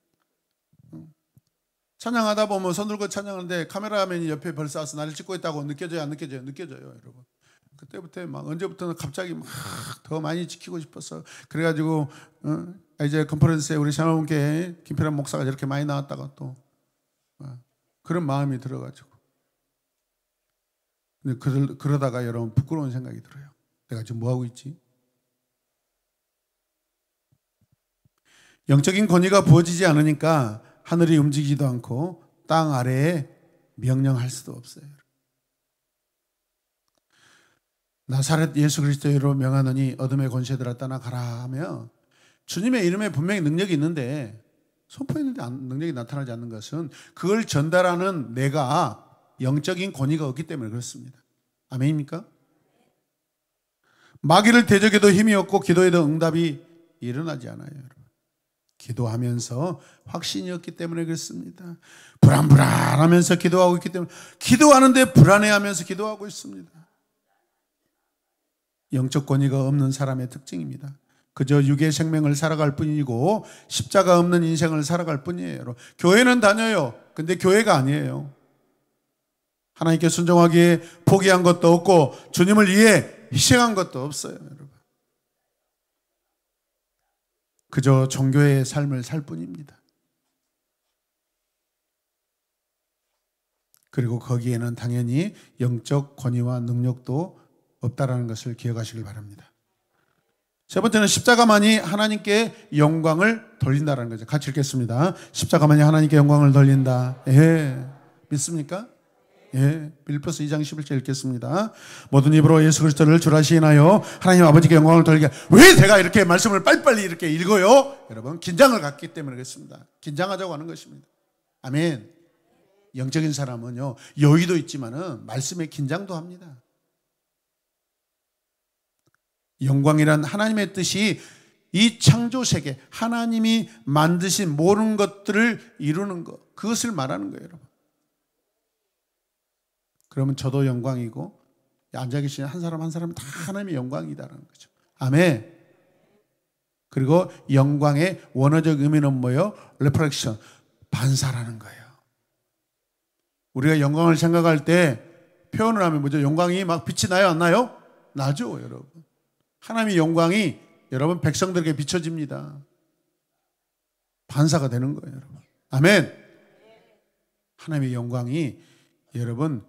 찬양하다 보면 손 들고 찬양하는데 카메라맨이 옆에 벌써 와서 나를 찍고 있다고 느껴져요? 안 느껴져요? 느껴져요, 여러분. 그때부터 막 언제부터는 갑자기 막 더 많이 지키고 싶어서 그래가지고 이제 컨퍼런스에 우리 샤론교회 김필환 목사가 저렇게 많이 나왔다가 또 그런 마음이 들어가지고 근데 그러다가 여러분 부끄러운 생각이 들어요. 내가 지금 뭐 하고 있지? 영적인 권위가 부어지지 않으니까 하늘이 움직이지도 않고 땅 아래에 명령할 수도 없어요. 나사렛 예수 그리스도로 명하노니 어둠의 권세들아 떠나가라 하며 주님의 이름에 분명히 능력이 있는데 선포했는데 능력이 나타나지 않는 것은 그걸 전달하는 내가 영적인 권위가 없기 때문에 그렇습니다. 아멘입니까? 마귀를 대적해도 힘이 없고 기도해도 응답이 일어나지 않아요, 여러분. 기도하면서 확신이 없기 때문에 그렇습니다. 불안불안하면서 기도하고 있기 때문에, 기도하는데 불안해하면서 기도하고 있습니다. 영적 권위가 없는 사람의 특징입니다. 그저 육의 생명을 살아갈 뿐이고 십자가 없는 인생을 살아갈 뿐이에요. 교회는 다녀요. 근데 교회가 아니에요. 하나님께 순종하기에 포기한 것도 없고 주님을 위해 희생한 것도 없어요, 여러분. 그저 종교의 삶을 살 뿐입니다. 그리고 거기에는 당연히 영적 권위와 능력도 없다라는 것을 기억하시길 바랍니다. 세 번째는 십자가만이 하나님께 영광을 돌린다라는 거죠. 같이 읽겠습니다. 십자가만이 하나님께 영광을 돌린다. 예, 믿습니까? 예, 빌립보서 2장 11절 읽겠습니다. 모든 입으로 예수 그리스도를 주라 시인하여 하나님 아버지께 영광을 돌리게. 왜 제가 이렇게 말씀을 빨리빨리 이렇게 읽어요? 여러분, 긴장을 갖기 때문에 그렇습니다. 긴장하자고 하는 것입니다. 아멘. 영적인 사람은요, 여유도 있지만은 말씀에 긴장도 합니다. 영광이란 하나님의 뜻이 이 창조세계, 하나님이 만드신 모든 것들을 이루는 것, 그것을 말하는 거예요, 여러분. 그러면 저도 영광이고 앉아 계신 한 사람 한 사람은 다 하나님의 영광이다라는 거죠. 아멘. 그리고 영광의 원어적 의미는 뭐예요? 리프렉션, 반사라는 거예요. 우리가 영광을 생각할 때 표현을 하면 뭐죠? 영광이 막 빛이 나요, 안 나요? 나죠, 여러분. 하나님의 영광이 여러분 백성들에게 비춰집니다. 반사가 되는 거예요, 여러분. 아멘. 하나님의 영광이 여러분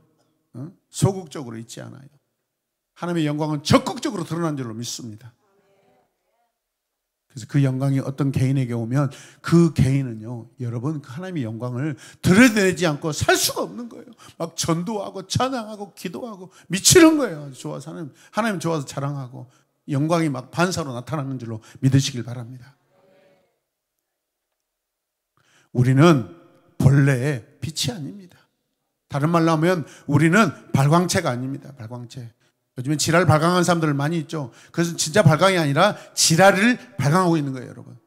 소극적으로 있지 않아요. 하나님의 영광은 적극적으로 드러난 줄로 믿습니다. 그래서 그 영광이 어떤 개인에게 오면 그 개인은요, 여러분 그 하나님의 영광을 드러내지 않고 살 수가 없는 거예요. 막 전도하고 찬양하고 기도하고 미치는 거예요. 좋아서 하나님 좋아서 자랑하고 영광이 막 반사로 나타나는 줄로 믿으시길 바랍니다. 우리는 본래의 빛이 아닙니다. 다른 말로 하면 우리는 발광체가 아닙니다. 발광체. 요즘에 지랄 발광하는 사람들 많이 있죠. 그것은 진짜 발광이 아니라 지랄을 발광하고 있는 거예요, 여러분.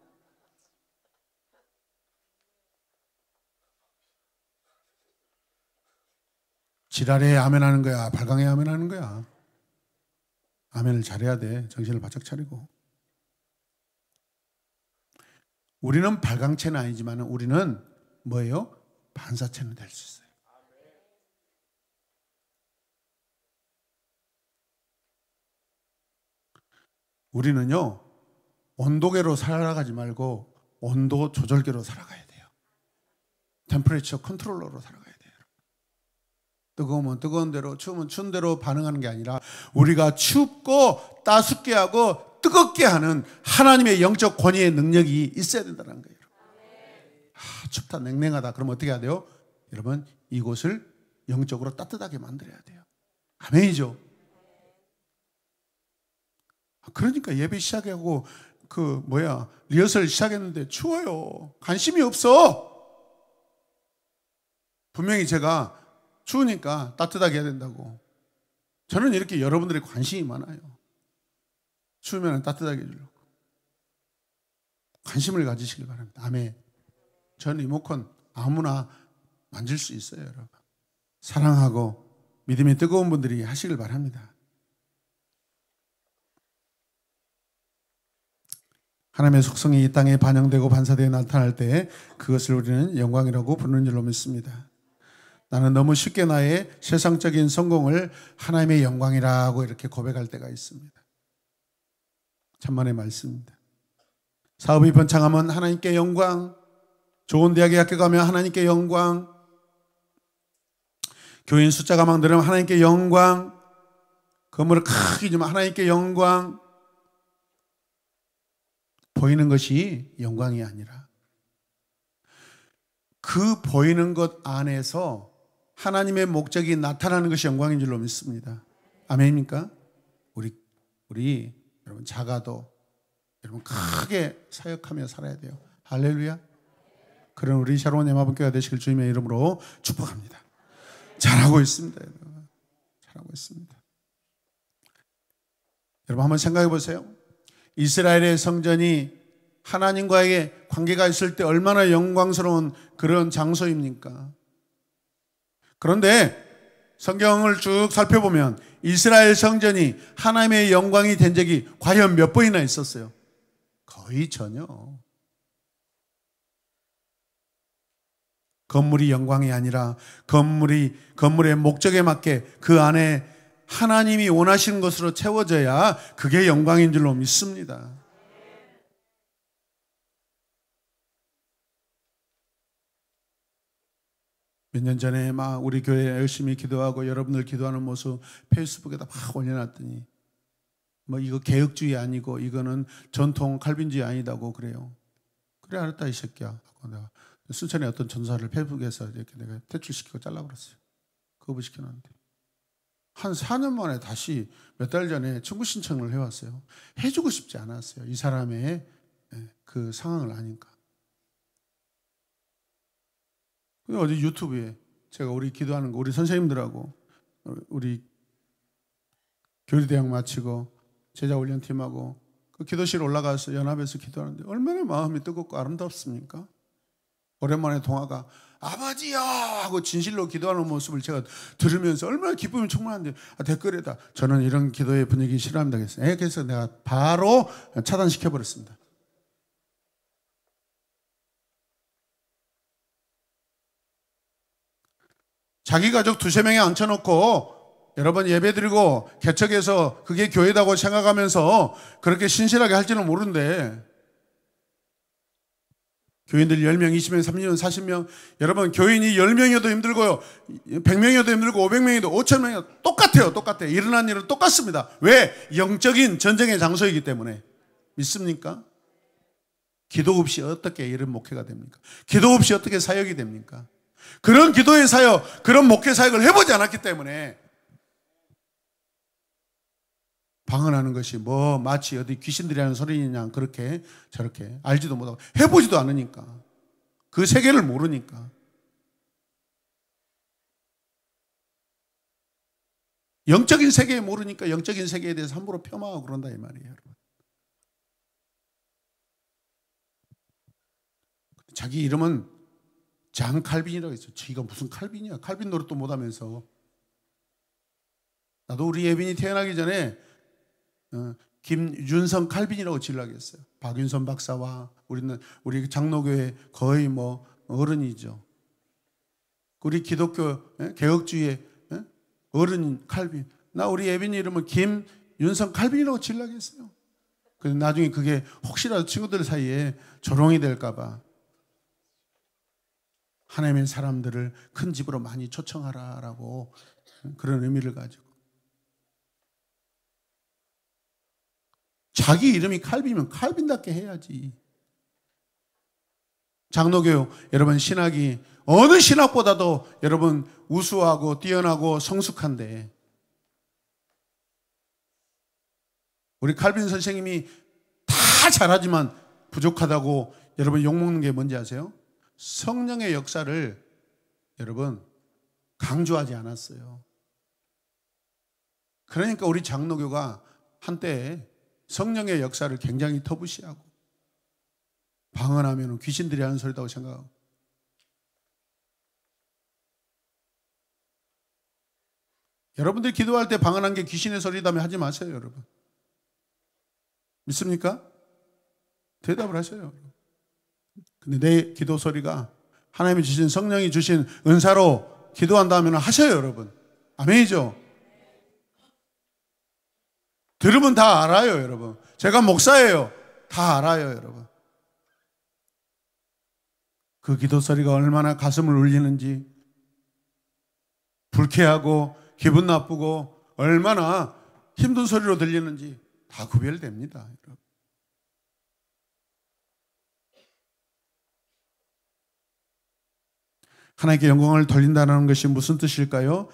지랄에 아멘하는 거야, 발광에 아멘하는 거야. 아멘을 잘해야 돼. 정신을 바짝 차리고. 우리는 발광체는 아니지만 우리는 뭐예요? 반사체는 될 수 있어요. 우리는요, 온도계로 살아가지 말고 온도 조절계로 살아가야 돼요. 템퍼레이처 컨트롤러로 살아가야 돼요. 뜨거우면 뜨거운 대로, 추우면 추운 대로 반응하는 게 아니라 우리가 춥고 따숩게 하고 뜨겁게 하는 하나님의 영적 권위의 능력이 있어야 된다는 거예요. 춥다, 냉랭하다. 그럼 어떻게 해야 돼요? 여러분, 이곳을 영적으로 따뜻하게 만들어야 돼요. 아멘이죠? 그러니까 예배 시작하고 리허설 시작했는데 추워요. 관심이 없어. 분명히 제가 추우니까 따뜻하게 해야 된다고. 저는 이렇게 여러분들의 관심이 많아요. 추우면 따뜻하게 해주려고. 관심을 가지시길 바랍니다. 아멘. 저는 리모컨 아무나 만질 수 있어요, 여러분. 사랑하고 믿음이 뜨거운 분들이 하시길 바랍니다. 하나님의 속성이 이 땅에 반영되고 반사되어 나타날 때 그것을 우리는 영광이라고 부르는 줄로 믿습니다. 나는 너무 쉽게 나의 세상적인 성공을 하나님의 영광이라고 이렇게 고백할 때가 있습니다. 천만의 말씀입니다. 사업이 번창하면 하나님께 영광, 좋은 대학에 학교 가면 하나님께 영광, 교인 숫자가 막 늘으면 하나님께 영광, 건물을 크게 지으면 하나님께 영광. 보이는 것이 영광이 아니라 그 보이는 것 안에서 하나님의 목적이 나타나는 것이 영광인 줄로 믿습니다. 아멘입니까? 우리 여러분 작아도 여러분 크게 사역하며 살아야 돼요. 할렐루야. 그런 우리 샤롯 예마분교회가 되시길 주님의 이름으로 축복합니다. 잘하고 있습니다. 여러분. 잘하고 있습니다. 여러분 한번 생각해 보세요. 이스라엘의 성전이 하나님과의 관계가 있을 때 얼마나 영광스러운 그런 장소입니까? 그런데 성경을 쭉 살펴보면 이스라엘 성전이 하나님의 영광이 된 적이 과연 몇 번이나 있었어요? 거의 전혀. 건물이 영광이 아니라 건물의 목적에 맞게 그 안에 하나님이 원하시는 것으로 채워져야 그게 영광인 줄로 믿습니다. 몇 년 전에 막 우리 교회 열심히 기도하고 여러분들 기도하는 모습 페이스북에다 막 올려놨더니 뭐 이거 개혁주의 아니고 이거는 전통 칼빈주의 아니다고 그래요. 그래 알았다 이 새끼야. 하고 내가 순천의 어떤 전사를 페이스북에서 이렇게 내가 퇴출시키고 잘라버렸어요. 거부시켜놨는데 한 4년 만에 다시 몇 달 전에 청구 신청을 해왔어요. 해주고 싶지 않았어요. 이 사람의 그 상황을 아니까. 어디 유튜브에 제가 우리 기도하는 거 우리 선생님들하고 우리 교리대학 마치고 제자훈련팀하고 그 기도실 올라가서 연합에서 기도하는데 얼마나 마음이 뜨겁고 아름답습니까? 오랜만에 통화가 아버지요 하고 진실로 기도하는 모습을 제가 들으면서 얼마나 기쁨이 충만한데 댓글에다 저는 이런 기도의 분위기 싫어합니다 그랬어요. 그래서 내가 바로 차단시켜버렸습니다. 자기 가족 두세 명에 앉혀놓고 여러분 예배드리고 개척해서 그게 교회다고 생각하면서 그렇게 신실하게 할지는 모르는데 교인들 10명, 20명, 30명, 40명 여러분 교인이 10명이어도 힘들고요 100명이어도 힘들고 500명이어도 5,000명이어도 똑같아요. 일어난 일은 똑같습니다. 왜? 영적인 전쟁의 장소이기 때문에. 믿습니까? 기도 없이 어떻게 이런 목회가 됩니까? 기도 없이 어떻게 사역이 됩니까? 그런 기도의 사역, 그런 목회 사역을 해보지 않았기 때문에 방언하는 것이 뭐 마치 어디 귀신들이 하는 소리냐 그렇게 저렇게 알지도 못하고 해보지도 않으니까 그 세계를 모르니까 영적인 세계에 모르니까 영적인 세계에 대해서 함부로 폄하하고 그런다 이 말이에요. 여러분. 자기 이름은 장 칼빈이라고 했어요. 지가 무슨 칼빈이야. 칼빈 노릇도 못하면서. 나도 우리 예빈이 태어나기 전에 김윤성 칼빈이라고 지으려고 했어요. 박윤선 박사와 우리 장로교회 거의 뭐 어른이죠. 우리 기독교 개혁주의의 어른 칼빈. 나 우리 예빈이 이름은 김윤성 칼빈이라고 지으려고 했어요. 근데 나중에 그게 혹시라도 친구들 사이에 조롱이 될까 봐 하나님의 사람들을 큰 집으로 많이 초청하라라고 그런 의미를 가지고 자기 이름이 칼빈이면 칼빈답게 해야지. 장로교육 여러분 신학이 어느 신학보다도 여러분 우수하고 뛰어나고 성숙한데 우리 칼빈 선생님이 다 잘하지만 부족하다고 여러분 욕먹는 게 뭔지 아세요? 성령의 역사를 여러분 강조하지 않았어요. 그러니까 우리 장로교가 한때 성령의 역사를 굉장히 터부시하고 방언하면 귀신들이 하는 소리라고 생각하고 여러분들 기도할 때 방언한 게 귀신의 소리라면 하지 마세요. 여러분 믿습니까? 대답을 하셔요. 근데 내 기도 소리가 하나님이 주신 성령이 주신 은사로 기도한다면 하셔요. 여러분 아멘이죠? 들으면 다 알아요. 여러분 제가 목사예요. 다 알아요. 여러분 그 기도 소리가 얼마나 가슴을 울리는지 불쾌하고 기분 나쁘고 얼마나 힘든 소리로 들리는지 다 구별됩니다. 여러분. 하나님께 영광을 돌린다는 것이 무슨 뜻일까요?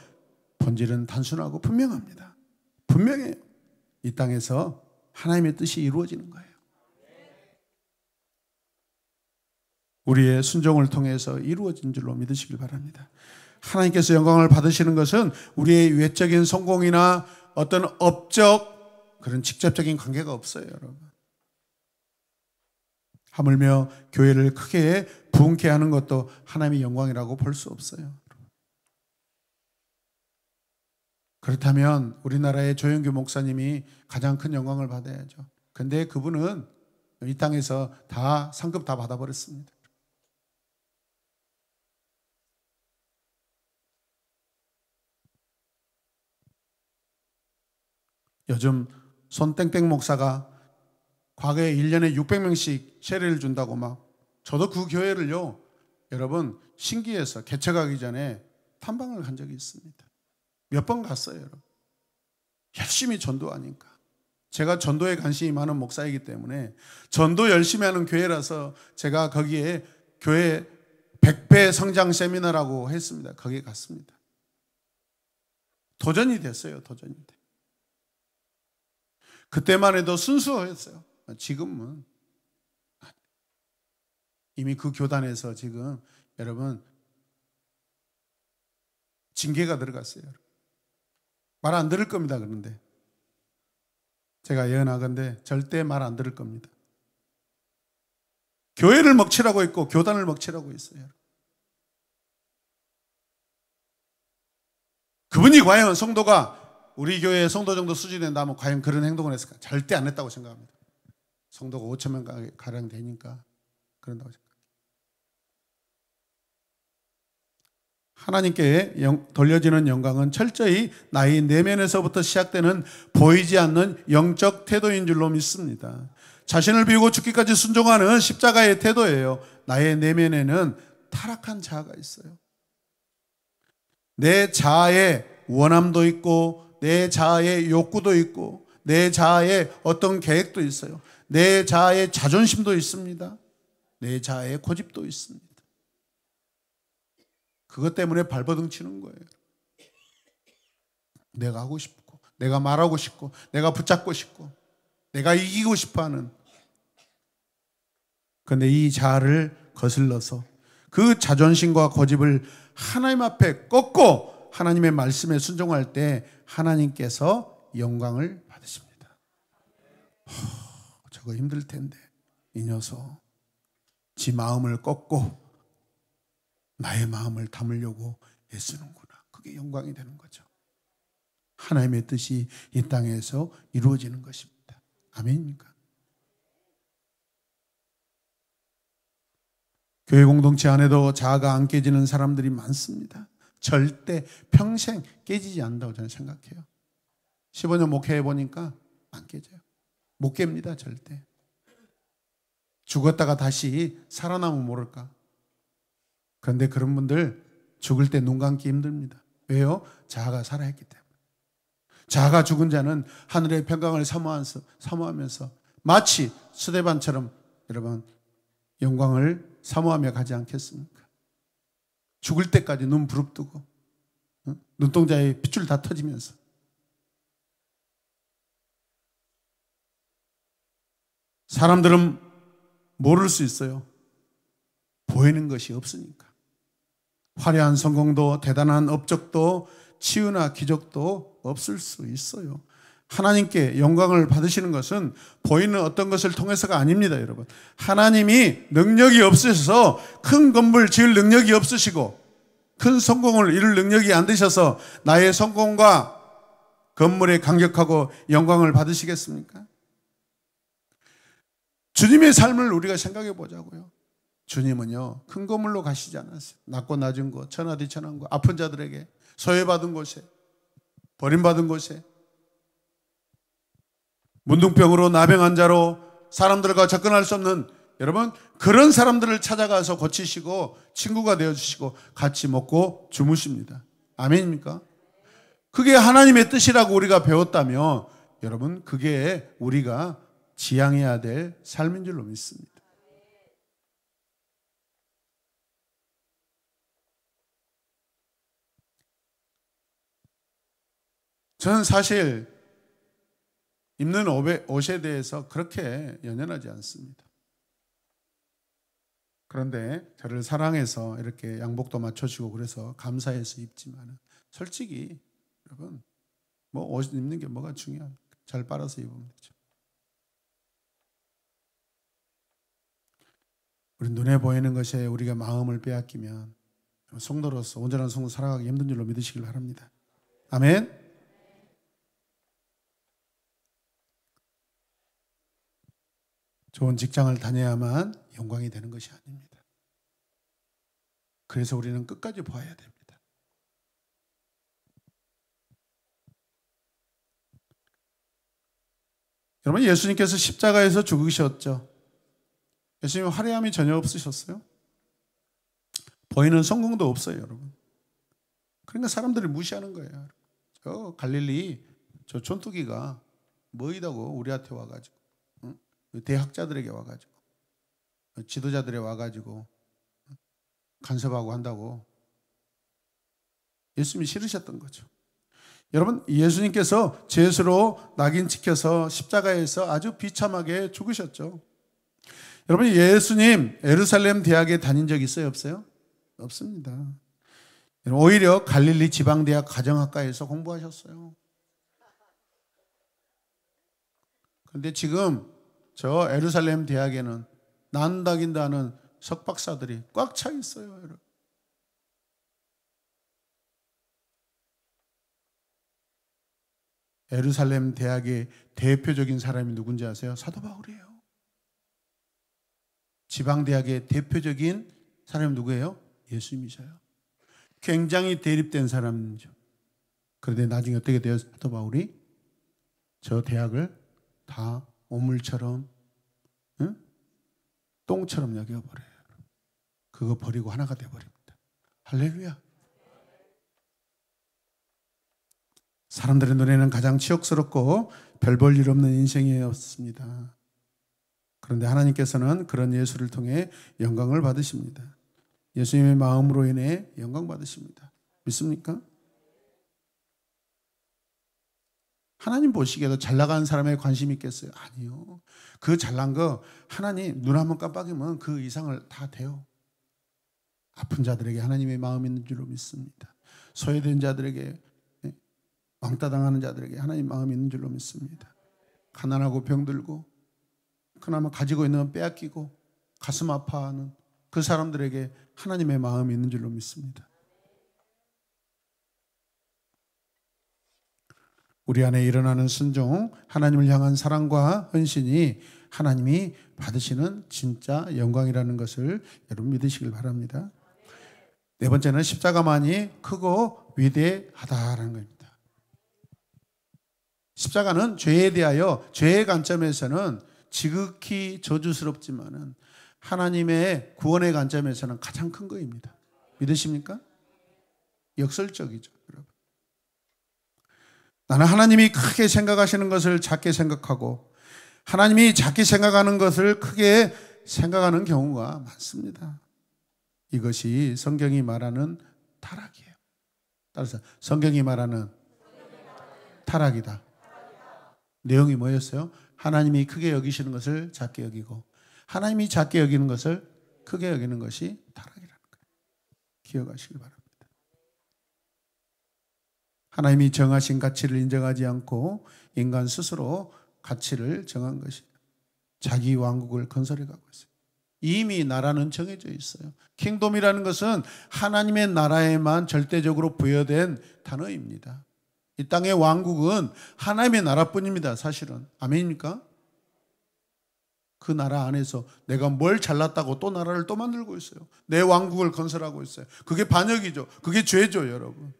본질은 단순하고 분명합니다. 분명해요. 이 땅에서 하나님의 뜻이 이루어지는 거예요. 우리의 순종을 통해서 이루어진 줄로 믿으시길 바랍니다. 하나님께서 영광을 받으시는 것은 우리의 외적인 성공이나 어떤 업적 그런 직접적인 관계가 없어요. 여러분 하물며 교회를 크게 부흥케 하는 것도 하나님의 영광이라고 볼 수 없어요. 그렇다면 우리나라의 조영규 목사님이 가장 큰 영광을 받아야죠. 근데 그분은 이 땅에서 다 상급 다 받아버렸습니다. 요즘 손땡땡 목사가 과거에 1년에 600명씩 세례를 준다고 막, 저도 그 교회를요, 여러분 신기해서 개척하기 전에 탐방을 한 적이 있습니다. 몇 번 갔어요, 여러분. 열심히 전도하니까. 제가 전도에 관심이 많은 목사이기 때문에 전도 열심히 하는 교회라서 제가 거기에 교회 100배 성장 세미나라고 했습니다. 거기에 갔습니다. 도전이 됐어요. 도전이 돼. 그때만 해도 순수했어요. 지금은 이미 그 교단에서 지금 여러분 징계가 들어갔어요. 말 안 들을 겁니다. 그런데 제가 예언하건대 절대 말 안 들을 겁니다. 교회를 먹칠하고 있고 교단을 먹칠하고 있어요. 그분이 과연 성도가 우리 교회의 성도 정도 수준이 된다면 과연 그런 행동을 했을까? 절대 안 했다고 생각합니다. 성도가 5천 명 가량 되니까 그런다고 생각합니다. 하나님께 돌려지는 영광은 철저히 나의 내면에서부터 시작되는 보이지 않는 영적 태도인 줄로 믿습니다. 자신을 비우고 죽기까지 순종하는 십자가의 태도예요. 나의 내면에는 타락한 자아가 있어요. 내 자아의 원함도 있고 내 자아의 욕구도 있고 내 자아의 어떤 계획도 있어요. 내 자아의 자존심도 있습니다. 내 자아의 고집도 있습니다. 그것 때문에 발버둥 치는 거예요. 내가 하고 싶고 내가 말하고 싶고 내가 붙잡고 싶고 내가 이기고 싶어하는, 그런데 이 자아를 거슬러서 그 자존심과 고집을 하나님 앞에 꺾고 하나님의 말씀에 순종할 때 하나님께서 영광을 받으십니다. 저거 힘들 텐데 이 녀석 지 마음을 꺾고 나의 마음을 담으려고 애쓰는구나. 그게 영광이 되는 거죠. 하나님의 뜻이 이 땅에서 이루어지는 것입니다. 아멘입니까? 교회 공동체 안에도 자아가 안 깨지는 사람들이 많습니다. 절대 평생 깨지지 않는다고 저는 생각해요. 15년 목회해 보니까 안 깨져요. 못 깹니다. 절대. 죽었다가 다시 살아나면 모를까. 그런데 그런 분들 죽을 때 눈 감기 힘듭니다. 왜요? 자아가 살아있기 때문에. 자아가 죽은 자는 하늘의 평강을 사모하면서 마치 스데반처럼 여러분 영광을 사모하며 가지 않겠습니까? 죽을 때까지 눈 부릅뜨고 눈동자에 핏줄 다 터지면서. 사람들은 모를 수 있어요. 보이는 것이 없으니까. 화려한 성공도 대단한 업적도 치유나 기적도 없을 수 있어요. 하나님께 영광을 받으시는 것은 보이는 어떤 것을 통해서가 아닙니다, 여러분. 하나님이 능력이 없으셔서 큰 건물 지을 능력이 없으시고 큰 성공을 이룰 능력이 안 되셔서 나의 성공과 건물에 감격하고 영광을 받으시겠습니까? 주님의 삶을 우리가 생각해 보자고요. 주님은요, 큰 건물로 가시지 않았어요. 낮고 낮은 곳, 천하디천한 곳, 아픈 자들에게, 소외받은 곳에, 버림받은 곳에, 문둥병으로 나병 환자로 사람들과 접근할 수 없는 여러분, 그런 사람들을 찾아가서 고치시고 친구가 되어주시고 같이 먹고 주무십니다. 아멘입니까? 그게 하나님의 뜻이라고 우리가 배웠다면 여러분, 그게 우리가 지향해야 될 삶인 줄로 믿습니다. 저는 사실 입는 옷에 대해서 그렇게 연연하지 않습니다. 그런데 저를 사랑해서 이렇게 양복도 맞춰주고 그래서 감사해서 입지만 솔직히 여러분 뭐 옷 입는 게 뭐가 중요합니까? 잘 빨아서 입으면 되죠. 우리 눈에 보이는 것에 우리가 마음을 빼앗기면 성도로서 온전한 성도 살아가기 힘든 줄로 믿으시길 바랍니다. 아멘. 좋은 직장을 다녀야만 영광이 되는 것이 아닙니다. 그래서 우리는 끝까지 봐야 됩니다. 여러분, 예수님께서 십자가에서 죽으셨죠. 예수님 화려함이 전혀 없으셨어요. 보이는 성공도 없어요, 여러분. 그러니까 사람들이 무시하는 거예요. 저 갈릴리 저 촌뚜기가 뭐이다고 우리한테 와가지고, 응? 대학자들에게 와가지고, 지도자들에 와가지고 간섭하고 한다고 예수님이 싫으셨던 거죠. 여러분, 예수님께서 죄수로 낙인 찍혀서 십자가에서 아주 비참하게 죽으셨죠. 여러분, 예수님 예루살렘 대학에 다닌 적 있어요, 없어요? 없습니다. 오히려 갈릴리 지방대학 가정학과에서 공부하셨어요. 그런데 지금 저 예루살렘 대학에는 난다긴다는 석박사들이 꽉 차 있어요, 여러분. 예루살렘 대학의 대표적인 사람이 누군지 아세요? 사도 바울이에요. 지방대학의 대표적인 사람이 누구예요? 예수님이셔요. 굉장히 대립된 사람이죠. 그런데 나중에 어떻게 돼요? 사도 바울이 저 대학을 다 오물처럼, 응? 똥처럼 여겨버려요. 그거 버리고 하나가 돼버립니다. 할렐루야. 사람들의 눈에는 가장 치욕스럽고 별 볼 일 없는 인생이었습니다. 그런데 하나님께서는 그런 예수를 통해 영광을 받으십니다. 예수님의 마음으로 인해 영광 받으십니다. 믿습니까? 하나님 보시기에도 잘 나가는 사람에 관심 있겠어요? 아니요. 그 잘난 거 하나님 눈 한번 깜빡이면 그 이상을 다 돼요. 아픈 자들에게 하나님의 마음이 있는 줄로 믿습니다. 소외된 자들에게, 왕따 당하는 자들에게 하나님 마음이 있는 줄로 믿습니다. 가난하고 병들고 그나마 가지고 있는 건 빼앗기고 가슴 아파하는 그 사람들에게 하나님의 마음이 있는 줄로 믿습니다. 우리 안에 일어나는 순종, 하나님을 향한 사랑과 헌신이 하나님이 받으시는 진짜 영광이라는 것을 여러분 믿으시길 바랍니다. 네 번째는 십자가만이 크고 위대하다라는 겁니다. 십자가는 죄에 대하여 죄의 관점에서는 지극히 저주스럽지만은 하나님의 구원의 관점에서는 가장 큰 거입니다. 믿으십니까? 역설적이죠, 여러분. 나는 하나님이 크게 생각하시는 것을 작게 생각하고 하나님이 작게 생각하는 것을 크게 생각하는 경우가 많습니다. 이것이 성경이 말하는 타락이에요. 따라서 성경이 말하는 타락이다. 내용이 뭐였어요? 하나님이 크게 여기시는 것을 작게 여기고 하나님이 작게 여기는 것을 크게 여기는 것이 타락이라는 거예요. 기억하시길 바랍니다. 하나님이 정하신 가치를 인정하지 않고 인간 스스로 가치를 정한 것이 자기 왕국을 건설해 가고 있어요. 이미 나라는 정해져 있어요. 킹덤이라는 것은 하나님의 나라에만 절대적으로 부여된 단어입니다. 이 땅의 왕국은 하나님의 나라뿐입니다. 사실은. 아멘입니까? 그 나라 안에서 내가 뭘 잘났다고 또 나라를 또 만들고 있어요. 내 왕국을 건설하고 있어요. 그게 반역이죠. 그게 죄죠, 여러분.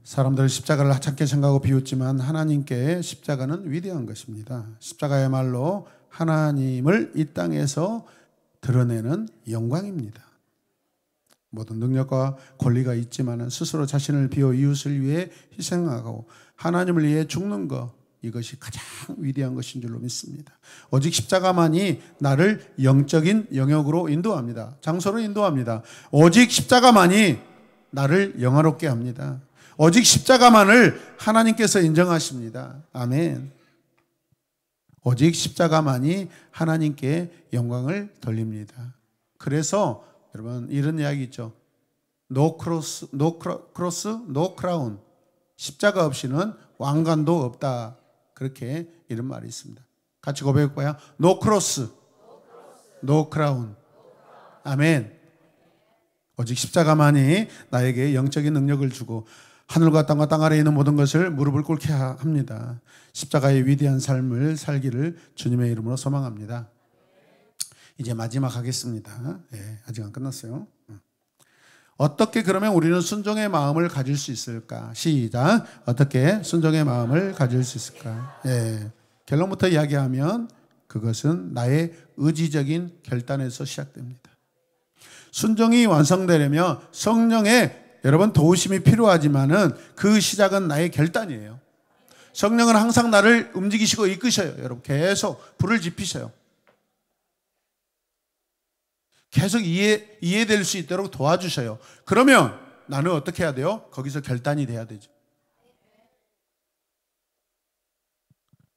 사람들은 십자가를 하찮게 생각하고 비웃지만 하나님께 십자가는 위대한 것입니다. 십자가야말로 하나님을 이 땅에서 드러내는 영광입니다. 모든 능력과 권리가 있지만 스스로 자신을 비워 이웃을 위해 희생하고 하나님을 위해 죽는 것, 이것이 가장 위대한 것인 줄로 믿습니다. 오직 십자가만이 나를 영적인 영역으로 인도합니다. 장소로 인도합니다. 오직 십자가만이 나를 영화롭게 합니다. 오직 십자가만을 하나님께서 인정하십니다. 아멘. 오직 십자가만이 하나님께 영광을 돌립니다. 그래서 여러분 이런 이야기 있죠. No cross, no cross, no crown. 십자가 없이는 왕관도 없다. 그렇게 이런 말이 있습니다. 같이 고백해봐요. No cross, no crown. 아멘. 오직 십자가만이 나에게 영적인 능력을 주고 하늘과 땅과 땅 아래에 있는 모든 것을 무릎을 꿇게 합니다. 십자가의 위대한 삶을 살기를 주님의 이름으로 소망합니다. 이제 마지막 하겠습니다. 아직 안 끝났어요. 어떻게 그러면 우리는 순종의 마음을 가질 수 있을까? 시작. 어떻게 순종의 마음을 가질 수 있을까? 결론부터 이야기하면 그것은 나의 의지적인 결단에서 시작됩니다. 순종이 완성되려면 성령의 여러분 도우심이 필요하지만은 그 시작은 나의 결단이에요. 성령은 항상 나를 움직이시고 이끄셔요. 여러분 계속 불을 지피셔요. 계속 이해될 수 있도록 도와주셔요. 그러면 나는 어떻게 해야 돼요? 거기서 결단이 돼야 되죠.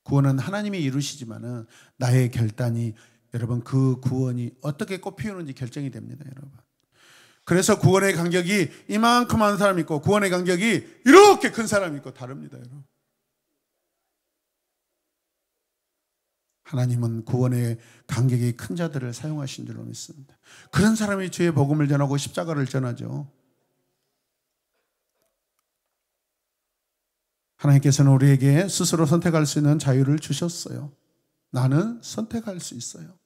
구원은 하나님이 이루시지만은 나의 결단이 여러분 그 구원이 어떻게 꽃피우는지 결정이 됩니다. 여러분. 그래서 구원의 간격이 이만큼 한 사람이 있고 구원의 간격이 이렇게 큰 사람이 있고 다릅니다. 여러분. 하나님은 구원의 간격이 큰 자들을 사용하신 줄로 믿습니다. 그런 사람이 주의 복음을 전하고 십자가를 전하죠. 하나님께서는 우리에게 스스로 선택할 수 있는 자유를 주셨어요. 나는 선택할 수 있어요.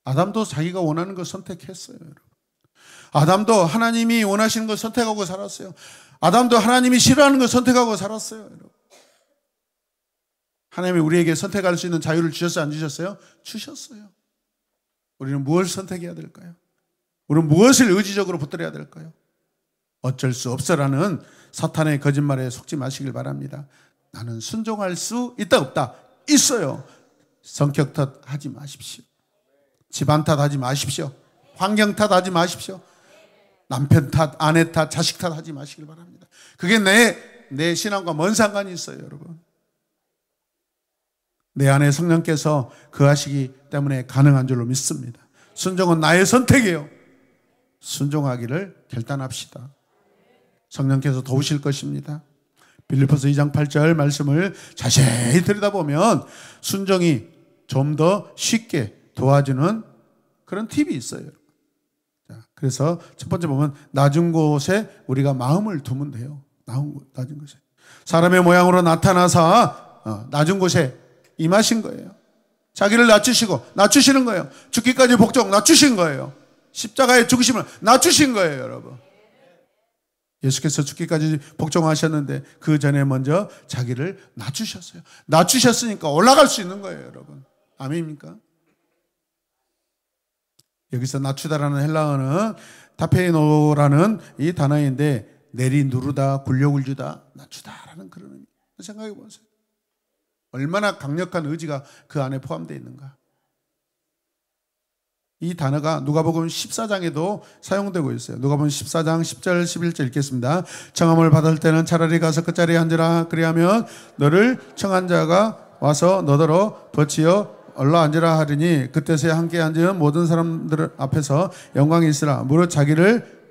아담도 자기가 원하는 걸 선택했어요. 여러분. 아담도 하나님이 원하시는 걸 선택하고 살았어요. 아담도 하나님이 싫어하는 걸 선택하고 살았어요. 여러분. 하나님이 우리에게 선택할 수 있는 자유를 주셨어요? 안 주셨어요? 주셨어요. 우리는 무엇을 선택해야 될까요? 우리는 무엇을 의지적으로 붙들어야 될까요? 어쩔 수 없어라는 사탄의 거짓말에 속지 마시길 바랍니다. 나는 순종할 수 있다 없다? 있어요. 성격 탓하지 마십시오. 집안 탓하지 마십시오. 환경 탓하지 마십시오. 남편 탓, 아내 탓, 자식 탓하지 마시길 바랍니다. 그게 내 신앙과 뭔 상관이 있어요, 여러분. 내 안에 성령께서 거하시기 때문에 가능한 줄로 믿습니다. 순종은 나의 선택이에요. 순종하기를 결단합시다. 성령께서 도우실 것입니다. 빌립보서 2장 8절 말씀을 자세히 들여다보면 순종이 좀 더 쉽게 도와주는 그런 팁이 있어요. 자, 그래서 첫 번째 보면 낮은 곳에 우리가 마음을 두면 돼요. 낮은 곳에. 사람의 모양으로 나타나서 낮은 곳에 임하신 거예요. 자기를 낮추시는 거예요. 죽기까지 복종 낮추신 거예요. 십자가의 죽으심을 낮추신 거예요, 여러분. 예수께서 죽기까지 복종하셨는데 그 전에 먼저 자기를 낮추셨어요. 낮추셨으니까 올라갈 수 있는 거예요, 여러분. 아멘입니까? 여기서 낮추다라는 헬라어는 타페이노라는 이 단어인데 내리누르다, 굴욕을 주다, 낮추다라는 그런 의미. 생각해 보세요. 얼마나 강력한 의지가 그 안에 포함되어 있는가. 이 단어가 누가복음 14장에도 사용되고 있어요. 누가복음 14장 10절 11절 읽겠습니다. 청함을 받을 때는 차라리 가서 그 자리에 앉으라. 그리하면 너를 청한 자가 와서 너더러 버치어 올라 앉으라 하리니 그때서야 함께 앉은 모든 사람들 앞에서 영광이 있으라. 무릇 자기를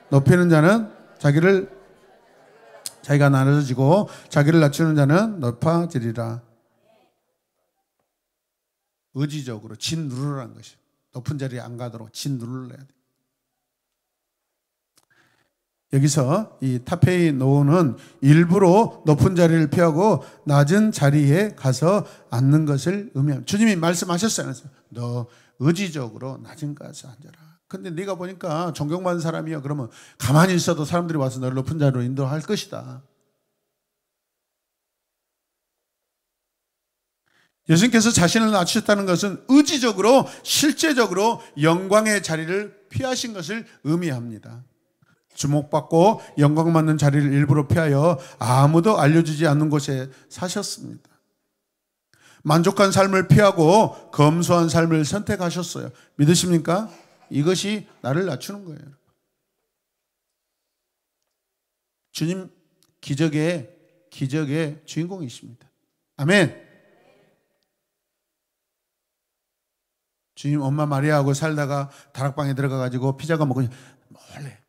높이는 자는 자기가 나눠지고 자기를 낮추는 자는 높아지리라. 의지적으로 진 누르라는 것이에요. 높은 자리에 안 가도록 진 누르려야 돼. 여기서 이 타페이노는 일부러 높은 자리를 피하고 낮은 자리에 가서 앉는 것을 의미합니다. 주님이 말씀하셨어요. 너 의지적으로 낮은 곳에 앉아라. 근데 네가 보니까 존경받는 사람이야. 그러면 가만히 있어도 사람들이 와서 너를 높은 자리로 인도할 것이다. 예수님께서 자신을 낮추셨다는 것은 의지적으로 실제적으로 영광의 자리를 피하신 것을 의미합니다. 주목받고 영광받는 자리를 일부러 피하여 아무도 알려주지 않는 곳에 사셨습니다. 만족한 삶을 피하고 검소한 삶을 선택하셨어요. 믿으십니까? 이것이 나를 낮추는 거예요. 주님 기적의 주인공이십니다. 아멘. 주님 엄마 마리아하고 살다가 다락방에 들어가가지고 피자가 먹고 몰래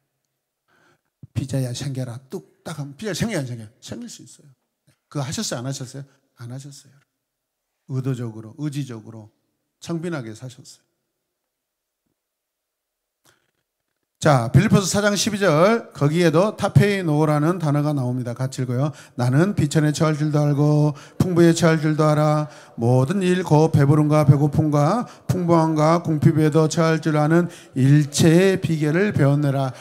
피자야 생겨라 뚝딱 하면 피자 생겨 안 생겨? 생길 수 있어요. 그거 하셨어요? 안 하셨어요? 안 하셨어요. 의도적으로 의지적으로 청빈하게 사셨어요. 자, 빌립보서 4장 12절 거기에도 타페이노라는 단어가 나옵니다. 같이 읽어요. 나는 비천에 처할 줄도 알고 풍부에 처할 줄도 알아. 모든 일 곧 배부름과 배고픔과 풍부함과 궁핍에도 처할 줄 아는 일체의 비결을 배웠느라.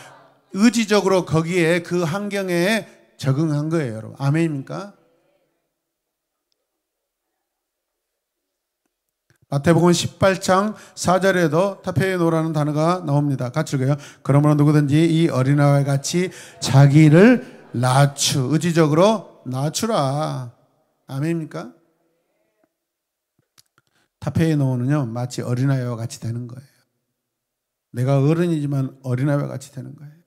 의지적으로 거기에 그 환경에 적응한 거예요, 여러분. 아멘입니까? 마태복음 18장 4절에도 타페이노라는 단어가 나옵니다. 같이 읽어요. 그러므로 누구든지 이 어린아이와 같이 자기를 의지적으로 낮추라. 아멘입니까? 타페이노는요, 마치 어린아이와 같이 되는 거예요. 내가 어른이지만 어린아이와 같이 되는 거예요.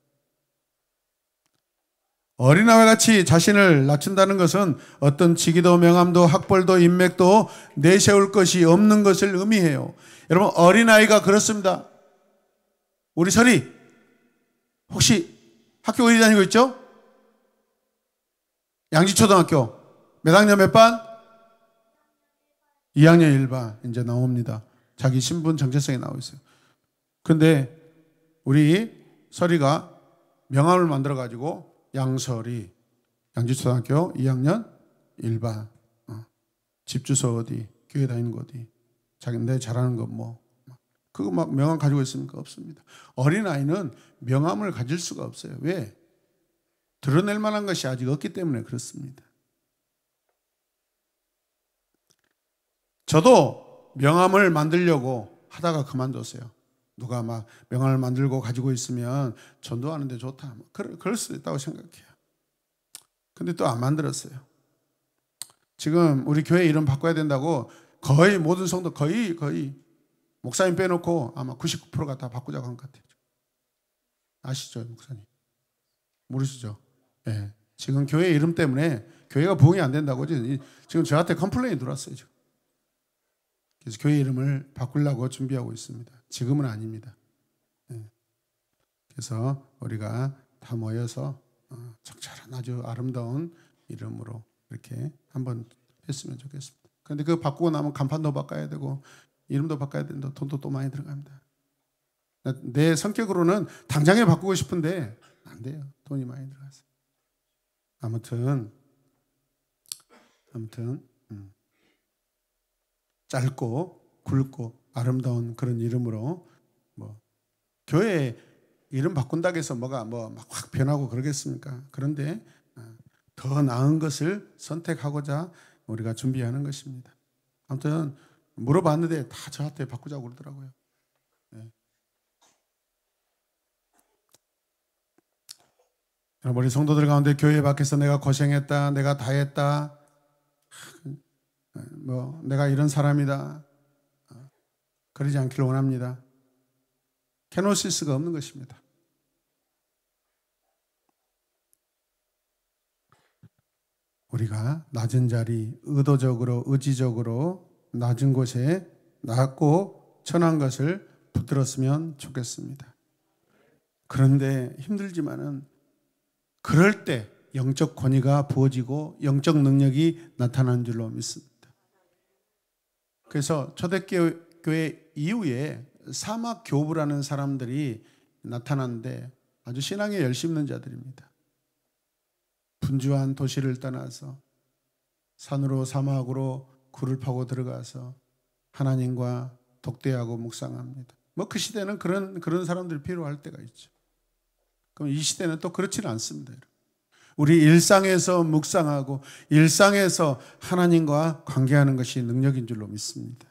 어린아이와 같이 자신을 낮춘다는 것은 어떤 직위도 명함도 학벌도 인맥도 내세울 것이 없는 것을 의미해요. 여러분, 어린아이가 그렇습니다. 우리 설이 혹시 학교 어디 다니고 있죠? 양지초등학교 몇 학년 몇 반? 2학년 1반 이제 나옵니다. 자기 신분 정체성이 나오고 있어요. 근데 우리 설이가 명함을 만들어 가지고 양설이 양지초등학교 2학년 1반 집 주소 어디 교회 다니는 거 어디 자기 내 잘하는 거 뭐 그거 막 명함 가지고 있습니까? 없습니다. 어린아이는 명함을 가질 수가 없어요. 왜? 드러낼 만한 것이 아직 없기 때문에 그렇습니다. 저도 명함을 만들려고 하다가 그만뒀어요. 누가 막 명함을 만들고 가지고 있으면 전도하는데 좋다. 그럴 수도 있다고 생각해요. 근데 또 안 만들었어요. 지금 우리 교회 이름 바꿔야 된다고 거의 모든 성도 거의 목사님 빼놓고 아마 99%가 다 바꾸자고 한 것 같아요. 아시죠, 목사님? 모르시죠? 예. 네. 지금 교회 이름 때문에 교회가 부흥이 안 된다고 지금 저한테 컴플레인이 들어왔어요. 지금. 그래서 교회 이름을 바꾸려고 준비하고 있습니다. 지금은 아닙니다. 네. 그래서 우리가 다 모여서 적절한 아주 아름다운 이름으로 이렇게 한번 했으면 좋겠습니다. 그런데 그거 바꾸고 나면 간판도 바꿔야 되고 이름도 바꿔야 되는데 돈도 또 많이 들어갑니다. 내 성격으로는 당장에 바꾸고 싶은데 안 돼요. 돈이 많이 들어가서. 아무튼 짧고 굵고 아름다운 그런 이름으로 교회 이름 바꾼다고 해서 뭐가 막 확 변하고 그러겠습니까? 그런데 더 나은 것을 선택하고자 우리가 준비하는 것입니다. 아무튼 물어봤는데 다 저한테 바꾸자고 그러더라고요. 네. 우리 성도들 가운데 교회 밖에서 내가 고생했다, 내가 다 했다, 내가 이런 사람이다, 그러지 않기를 원합니다. 케노시스가 없는 것입니다. 우리가 낮은 자리, 의도적으로, 의지적으로 낮은 곳에 낮고 천한 것을 붙들었으면 좋겠습니다. 그런데 힘들지만은 그럴 때 영적 권위가 부어지고 영적 능력이 나타나는 줄로 믿습니다. 그래서 초대교회 이후에 사막 교부라는 사람들이 나타났는데 아주 신앙에 열심 있는 자들입니다. 분주한 도시를 떠나서 산으로 사막으로 굴을 파고 들어가서 하나님과 독대하고 묵상합니다. 그 시대는 그런 사람들이 필요할 때가 있죠. 그럼 이 시대는 또 그렇지는 않습니다. 우리 일상에서 묵상하고 일상에서 하나님과 관계하는 것이 능력인 줄로 믿습니다.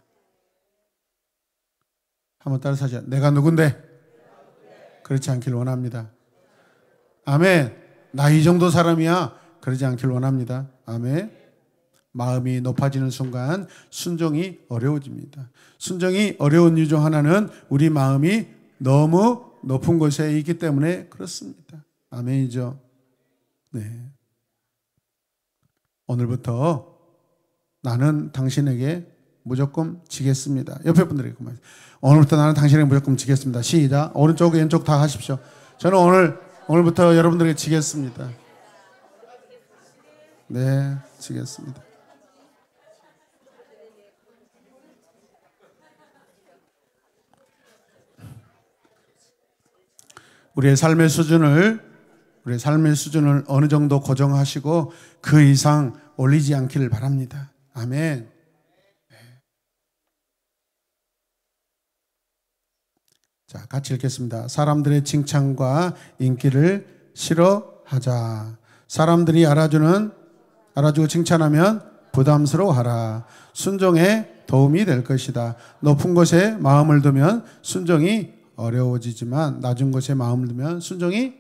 한번 따라서 하자. 내가 누군데? 그렇지 않길 원합니다. 아멘. 나 이 정도 사람이야. 그러지 않길 원합니다. 아멘. 마음이 높아지는 순간 순종이 어려워집니다. 순종이 어려운 이유 중 하나는 우리 마음이 너무 높은 곳에 있기 때문에 그렇습니다. 아멘이죠. 네. 오늘부터 나는 당신에게 무조건 지겠습니다. 옆에 분들에게 그만. 오늘부터 나는 당신에게 무조건 지겠습니다. 시작. 오른쪽 왼쪽 다 하십시오. 저는 오늘 오늘부터 여러분들에게 지겠습니다. 네, 지겠습니다. 우리의 삶의 수준을 어느 정도 고정하시고 그 이상 올리지 않기를 바랍니다. 아멘. 자, 같이 읽겠습니다. 사람들의 칭찬과 인기를 싫어하자. 사람들이 알아주고 칭찬하면 부담스러워하라. 순종에 도움이 될 것이다. 높은 곳에 마음을 두면 순종이 어려워지지만 낮은 곳에 마음을 두면 순종이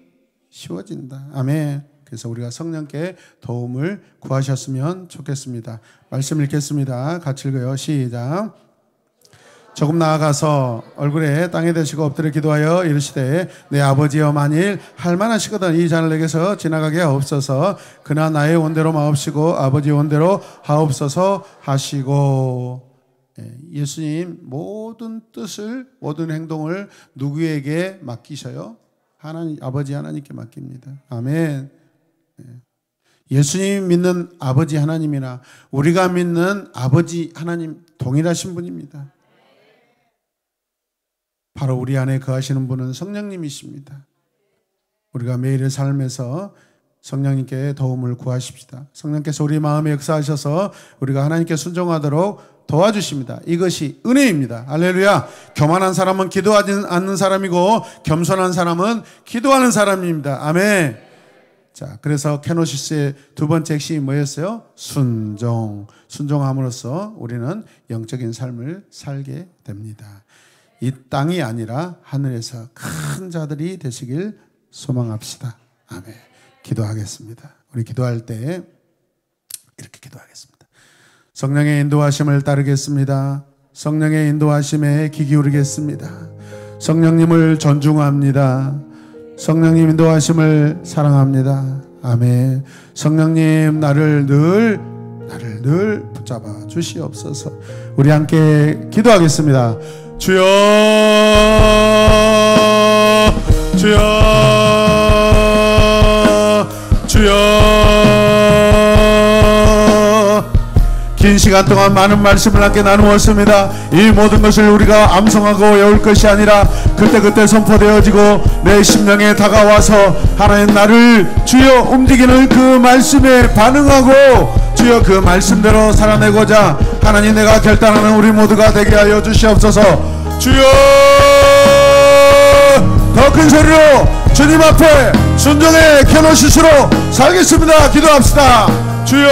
쉬워진다. 아멘. 그래서 우리가 성령께 도움을 구하셨으면 좋겠습니다. 말씀 읽겠습니다. 같이 읽어요. 시작. 조금 나아가서 얼굴에 땅에 대시고 엎드려 기도하여 이르시되 내 아버지여 만일 할만하시거든 이 잔을 내게서 지나가게 하옵소서. 그러나 나의 원대로 마옵시고 아버지의 원대로 하옵소서 하시고. 예수님 모든 뜻을 모든 행동을 누구에게 맡기셔요? 하나님 아버지 하나님께 맡깁니다. 아멘. 예수님 믿는 아버지 하나님이나 우리가 믿는 아버지 하나님 동일하신 분입니다. 바로 우리 안에 거하시는 분은 성령님이십니다. 우리가 매일의 삶에서 성령님께 도움을 구하십시다. 성령께서 우리 마음에 역사하셔서 우리가 하나님께 순종하도록 도와주십니다. 이것이 은혜입니다. 할렐루야. 교만한 사람은 기도하지 않는 사람이고 겸손한 사람은 기도하는 사람입니다. 아멘. 자, 그래서 케노시스의 두 번째 핵심이 뭐였어요? 순종함으로써 우리는 영적인 삶을 살게 됩니다. 이 땅이 아니라 하늘에서 큰 자들이 되시길 소망합시다. 아멘. 기도하겠습니다. 우리 기도할 때 이렇게 기도하겠습니다. 성령의 인도하심을 따르겠습니다. 성령의 인도하심에 귀 기울이겠습니다. 성령님을 존중합니다. 성령님 인도하심을 사랑합니다. 아멘. 성령님 나를 늘 붙잡아 주시옵소서. 우리 함께 기도하겠습니다. 주여 주여 주여. 긴 시간 동안 많은 말씀을 함께 나누었습니다. 이 모든 것을 우리가 암송하고 외울 것이 아니라 그때그때 선포되어지고 내 심령에 다가와서 하나님 나를 주여 움직이는 그 말씀에 반응하고 주여 그 말씀대로 살아내고자 하나님 내가 결단하는 우리 모두가 되게 하여 주시옵소서. 주여 더 큰 소리로 주님 앞에 순종의 케노시스로 살겠습니다. 기도합시다. 주여